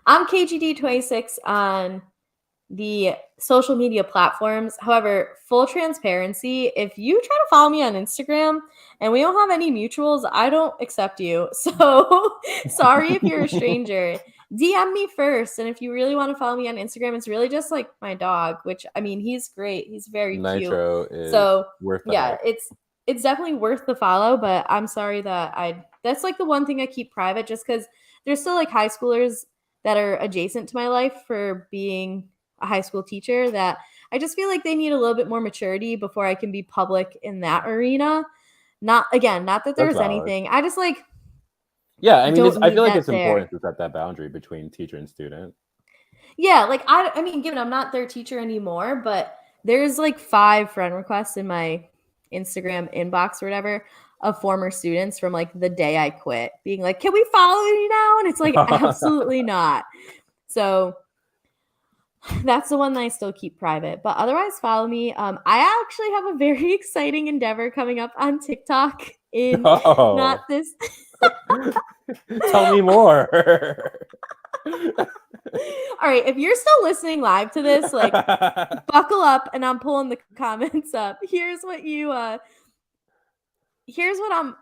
KGD26 on the social media platforms. However, full transparency, if you try to follow me on Instagram and we don't have any mutuals, I don't accept you. So sorry if you're a stranger. DM me first. And if you really want to follow me on Instagram, it's really just like my dog, which I mean, he's great. He's very Nitro cute. Is so worth yeah, it's definitely worth the follow, but I'm sorry that that's like the one thing I keep private just because there's still like high schoolers that are adjacent to my life for being a high school teacher that I just feel like they need a little bit more maturity before I can be public in that arena. Not that there's anything. I just like, yeah, I mean, I feel like it's important to set that boundary between teacher and student. Yeah, like I mean, given I'm not their teacher anymore, but there's like 5 friend requests in my Instagram inbox or whatever of former students from like the day I quit being like, can we follow you now? And it's like, absolutely not. So that's the one that I still keep private, but otherwise follow me. I actually have a very exciting endeavor coming up on TikTok in not this. Tell me more. All right, if you're still listening live to this, like buckle up and I'm pulling the comments up. Here's what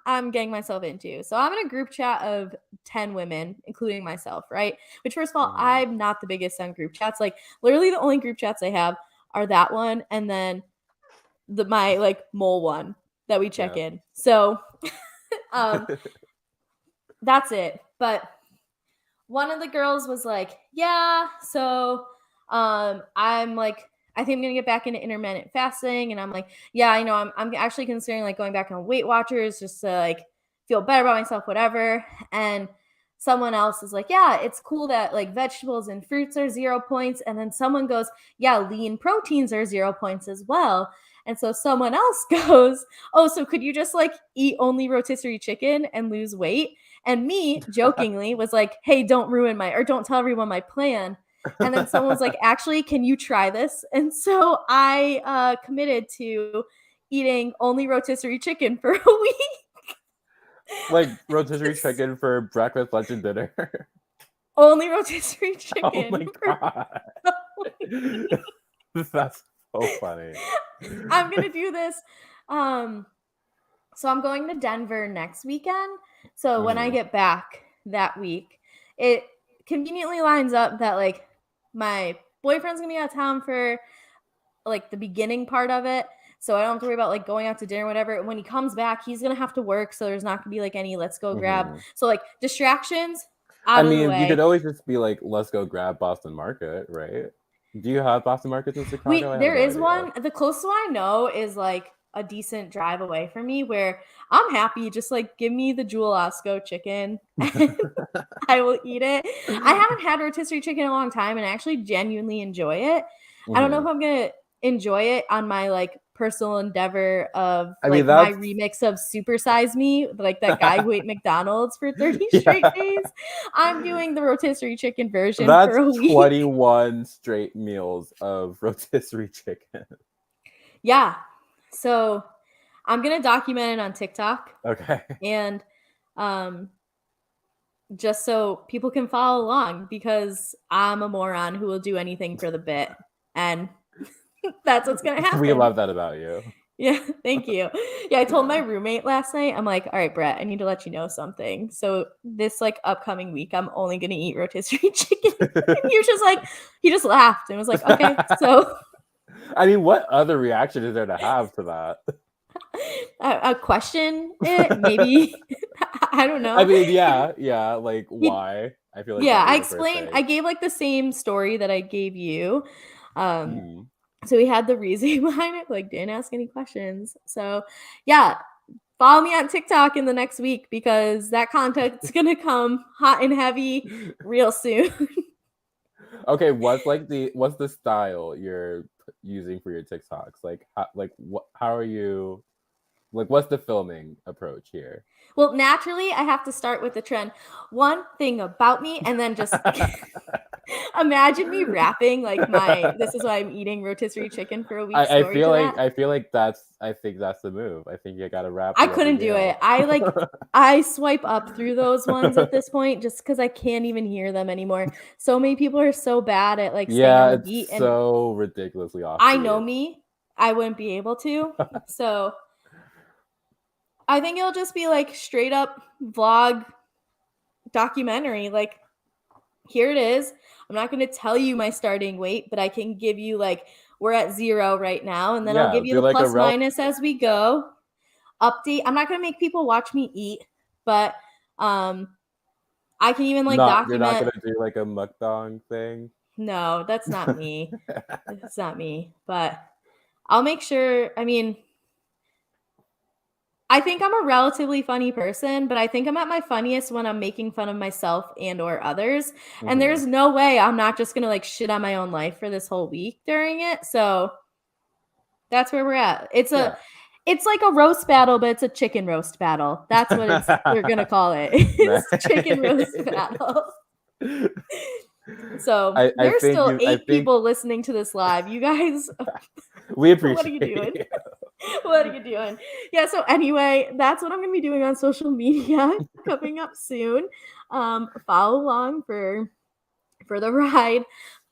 I'm getting myself into. So I'm in a group chat of 10 women, including myself, right? Which first of all, I'm not the biggest on group chats. Like literally the only group chats I have are that one and then my like mole one that we check in. So that's it. But one of the girls was like, yeah, so I'm like, I think I'm going to get back into intermittent fasting. And I'm like, yeah, I know I'm actually considering like going back on Weight Watchers just to like feel better about myself, whatever. And someone else is like, yeah, it's cool that like vegetables and fruits are 0 points. And then someone goes, yeah, lean proteins are 0 points as well. And so someone else goes, oh, so could you just like eat only rotisserie chicken and lose weight? And me jokingly was like, hey, don't tell everyone my plan. And then someone was like, actually, can you try this? And so I committed to eating only rotisserie chicken for a week. Like rotisserie chicken for breakfast, lunch, and dinner. Only rotisserie chicken. Oh my god. That's so funny. I'm going to do this. So I'm going to Denver next weekend. So when I get back that week, conveniently lines up that like my boyfriend's gonna be out of town for like the beginning part of it. So I don't have to worry about like going out to dinner or whatever. When he comes back, he's gonna have to work. So there's not gonna be like any let's go grab. So like distractions out of the way. You could always just be like, let's go grab Boston Market, right? Do you have Boston Markets in Chicago? There is one. The closest one I know is like a decent drive away from me where I'm happy. Just like give me the Jewel Osco chicken and I will eat it. I haven't had rotisserie chicken in a long time and I actually genuinely enjoy it. I don't know if I'm going to enjoy it on my like personal endeavor of my remix of Super Size Me, like that guy who ate McDonald's for 30 straight days. I'm doing the rotisserie chicken version for a week. 21 straight meals of rotisserie chicken. Yeah. So I'm going to document it on TikTok. Okay. And just so people can follow along because I'm a moron who will do anything for the bit. And that's what's going to happen. We love that about you. Yeah, thank you. Yeah, I told my roommate last night, I'm like, all right, Brett, I need to let you know something. So this like upcoming week, I'm only going to eat rotisserie chicken. And he was just like, he just laughed and was like, okay, so. I mean, what other reaction is there to have to that? A question it maybe. I don't know. I mean, yeah, like why? I feel like I explained. I gave like the same story that I gave you. So we had the reason behind it, like didn't ask any questions. So yeah, follow me on TikTok in the next week because that content's gonna come hot and heavy real soon. Okay, what's the style you're using for your TikToks? Like how are you? Like, what's the filming approach here? Well, naturally, I have to start with the trend. One thing about me, and then just imagine me rapping like this is why I'm eating rotisserie chicken for a week. I feel like that's the move. I think you gotta rap. I couldn't do it. I swipe up through those ones at this point just because I can't even hear them anymore. So many people are so bad at like staying on the beat. It's so ridiculously off. I know me. I wouldn't be able to. So I think it'll just be like straight up vlog documentary. Like, here it is. I'm not going to tell you my starting weight, but I can give you like, we're at 0 right now. And then I'll give you the like plus minus as we go. Update. I'm not going to make people watch me eat, but I can even like document. You're not going to do like a mukbang thing? No, that's not me. It's not me. But I'll make sure, I mean, I think I'm a relatively funny person, but I think I'm at my funniest when I'm making fun of myself and or others. And there's no way I'm not just going to like shit on my own life for this whole week during it. So that's where we're at. It's like a roast battle, but it's a chicken roast battle. That's what we're going to call it. It's chicken roast battle. So there's still 8 people listening to this live. You guys, we appreciate what are you doing? What are you doing? Yeah, so anyway, that's what I'm going to be doing on social media coming up soon. Follow along for the ride.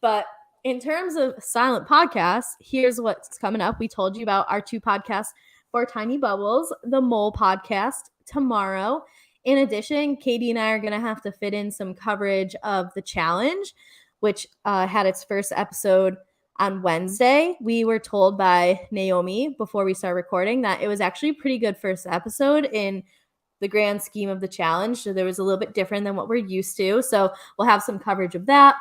But in terms of silent podcasts, here's what's coming up. We told you about our 2 podcasts for Tiny Bubbles, the Mole podcast tomorrow. In addition, Katie and I are going to have to fit in some coverage of the challenge, which had its first episode on Wednesday. We were told by Naomi before we started recording that it was actually a pretty good first episode in the grand scheme of the challenge. So there was a little bit different than what we're used to. So we'll have some coverage of that.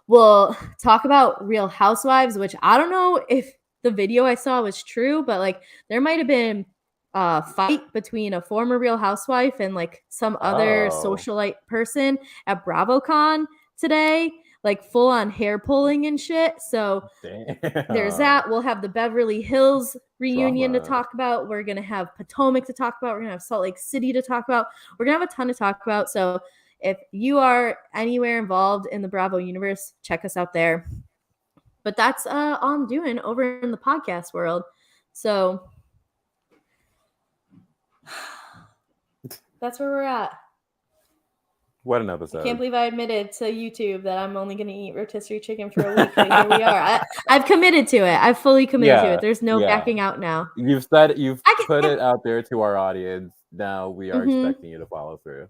We'll talk about Real Housewives, which I don't know if the video I saw was true, but like there might have been a fight between a former Real Housewife and like some other socialite person at BravoCon today. Like full on hair pulling and shit. So there's that. We'll have the Beverly Hills reunion to talk about. We're going to have Potomac to talk about. We're going to have Salt Lake City to talk about. We're going to have a ton to talk about. So if you are anywhere involved in the Bravo universe, check us out there. But that's all I'm doing over in the podcast world. So that's where we're at. What an episode. I can't believe I admitted to YouTube that I'm only going to eat rotisserie chicken for a week. But here we are. I've committed to it. I've fully committed to it. There's no backing out now. You've put it out there to our audience. Now we are expecting you to follow through.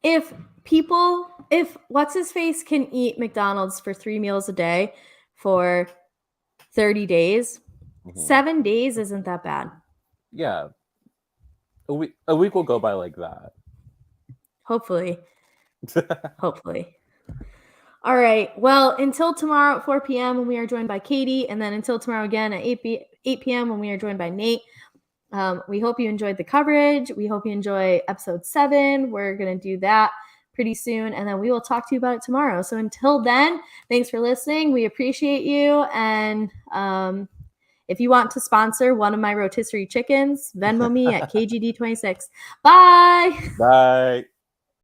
if what's his face can eat McDonald's for 3 meals a day for 30 days, 7 days isn't that bad. Yeah. A week will go by like that. Hopefully. Hopefully. All right. Well, until tomorrow at 4 p.m. when we are joined by Katie, and then until tomorrow again at 8 p.m. when we are joined by Nate. We hope you enjoyed the coverage. We hope you enjoy episode 7. We're going to do that pretty soon, and then we will talk to you about it tomorrow. So until then, thanks for listening. We appreciate you. And if you want to sponsor one of my rotisserie chickens, Venmo me at KGD26. Bye. Bye.